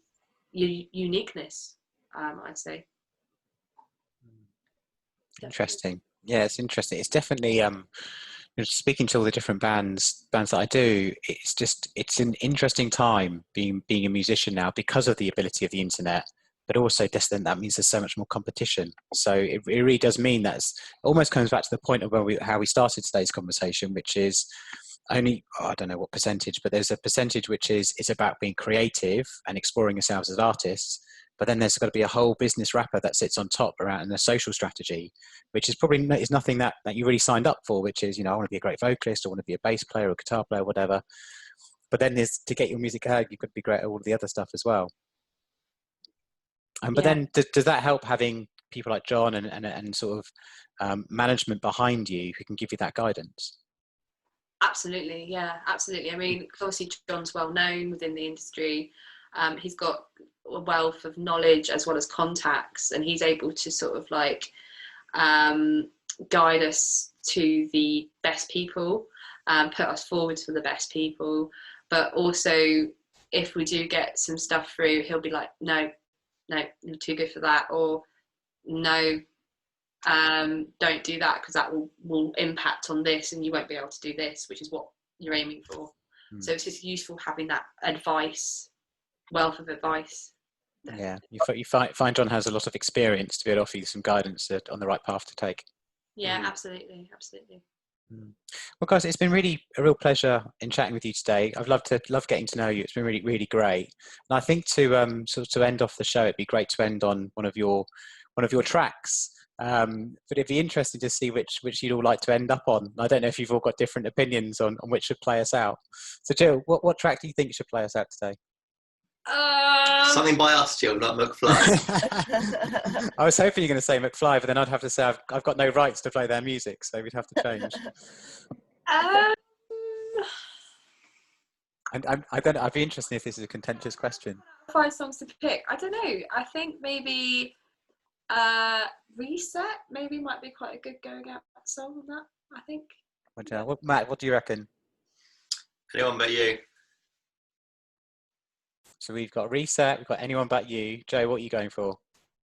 your uniqueness, I'd say. Interesting. Yeah, it's interesting. It's definitely speaking to all the different bands that I do, it's an interesting time being a musician now because of the ability of the internet, but also just then that means there's so much more competition. So it really does mean that it almost comes back to the point of how we started today's conversation, which is only, I don't know what percentage, but there's a percentage which is about being creative and exploring yourselves as artists. But then there's got to be a whole business wrapper that sits on top around, and a social strategy, which is probably is nothing that you really signed up for, which is, I want to be a great vocalist, I want to be a bass player or a guitar player, whatever. But then there's, to get your music heard, you've got to be great at all of the other stuff as well. But then does that help having people like Jon and sort of management behind you who can give you that guidance? Absolutely, yeah, absolutely. I mean, obviously Jon's well known within the industry. He's got a wealth of knowledge as well as contacts, and he's able to sort of like guide us to the best people, put us forward for the best people. But also, if we do get some stuff through, he'll be like, no, you're too good for that, or no, don't do that because that will impact on this and you won't be able to do this, which is what you're aiming for. So it's just useful having that wealth of advice. Yeah, you find Jon has a lot of experience to be able to offer you some guidance on the right path to take. Yeah, absolutely. Well, guys, it's been really a real pleasure in chatting with you today. I've loved getting to know you. It's been really, really great. And I think to end off the show, it'd be great to end on one of your tracks. But it'd be interesting to see which you'd all like to end up on. I don't know if you've all got different opinions on which should play us out. So, Gill, what track do you think should play us out today? Something by us, Jill, not McFly. I was hoping you're going to say McFly, but then I'd have to say I've got no rights to play their music, so we'd have to change. And I don't know, I'd be interested if this is a contentious question. 5 songs to pick. I don't know. I think maybe Reset maybe might be quite a good going out song on that, I think. Matt, what do you reckon? Anyone But You. So we've got Reset, we've got Anyone But You. Joe, what are you going for?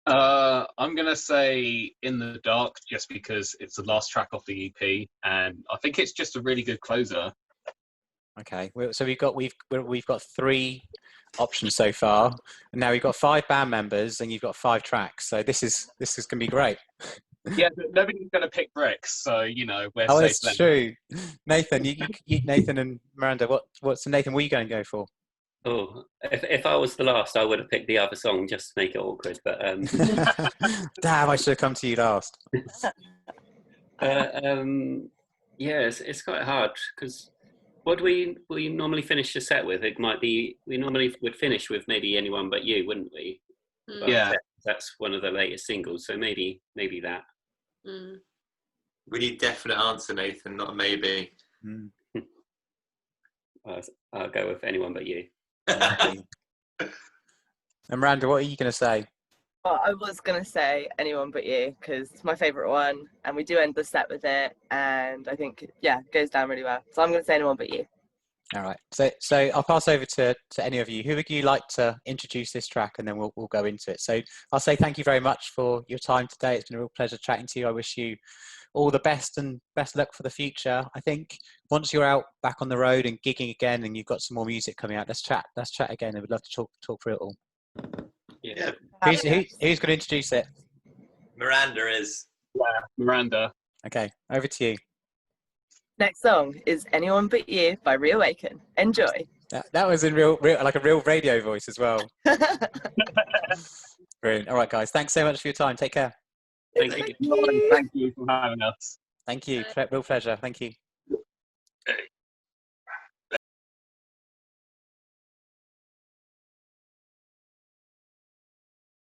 I'm going to say In the Dark, just because it's the last track off the EP, and I think it's just a really good closer. Okay, so we've got 3 options so far, and now we've got 5 band members, and you've got 5 tracks. So this is going to be great. Yeah, but nobody's going to pick Bricks, so we're Oh, safe. that's true. Nathan, you Nathan and Miranda, Nathan, what are you going to go for? Oh, if I was the last, I would have picked the other song just to make it awkward. But damn, I should have come to you last. Yeah, it's quite hard because what do we normally finish the set with? It might be we normally would finish with maybe Anyone But You, wouldn't we? But yeah, that's one of the latest singles, so maybe that. We need definite answer, Nathan, not a maybe. I'll go with Anyone But You. And Miranda, what are you going to say? Well, I was going to say Anyone But You because it's my favourite one and we do end the set with it and I think, it goes down really well. So I'm going to say Anyone But You. All right. So I'll pass over to any of you. Who would you like to introduce this track and then we'll go into it. So I'll say thank you very much for your time today. It's been a real pleasure chatting to you. I wish you all the best and best luck for the future. I think once you're out back on the road and gigging again and you've got some more music coming out, let's chat again. I would love to talk through it all. Yeah. Who's going to introduce it? Miranda is. Yeah, Miranda. Okay, over to you. Next song is Anyone But You by Reawaken. Enjoy. That was in real like a real radio voice as well. Brilliant. All right, guys. Thanks so much for your time. Take care. Thank you for having us. Thank you. Real pleasure. Thank you.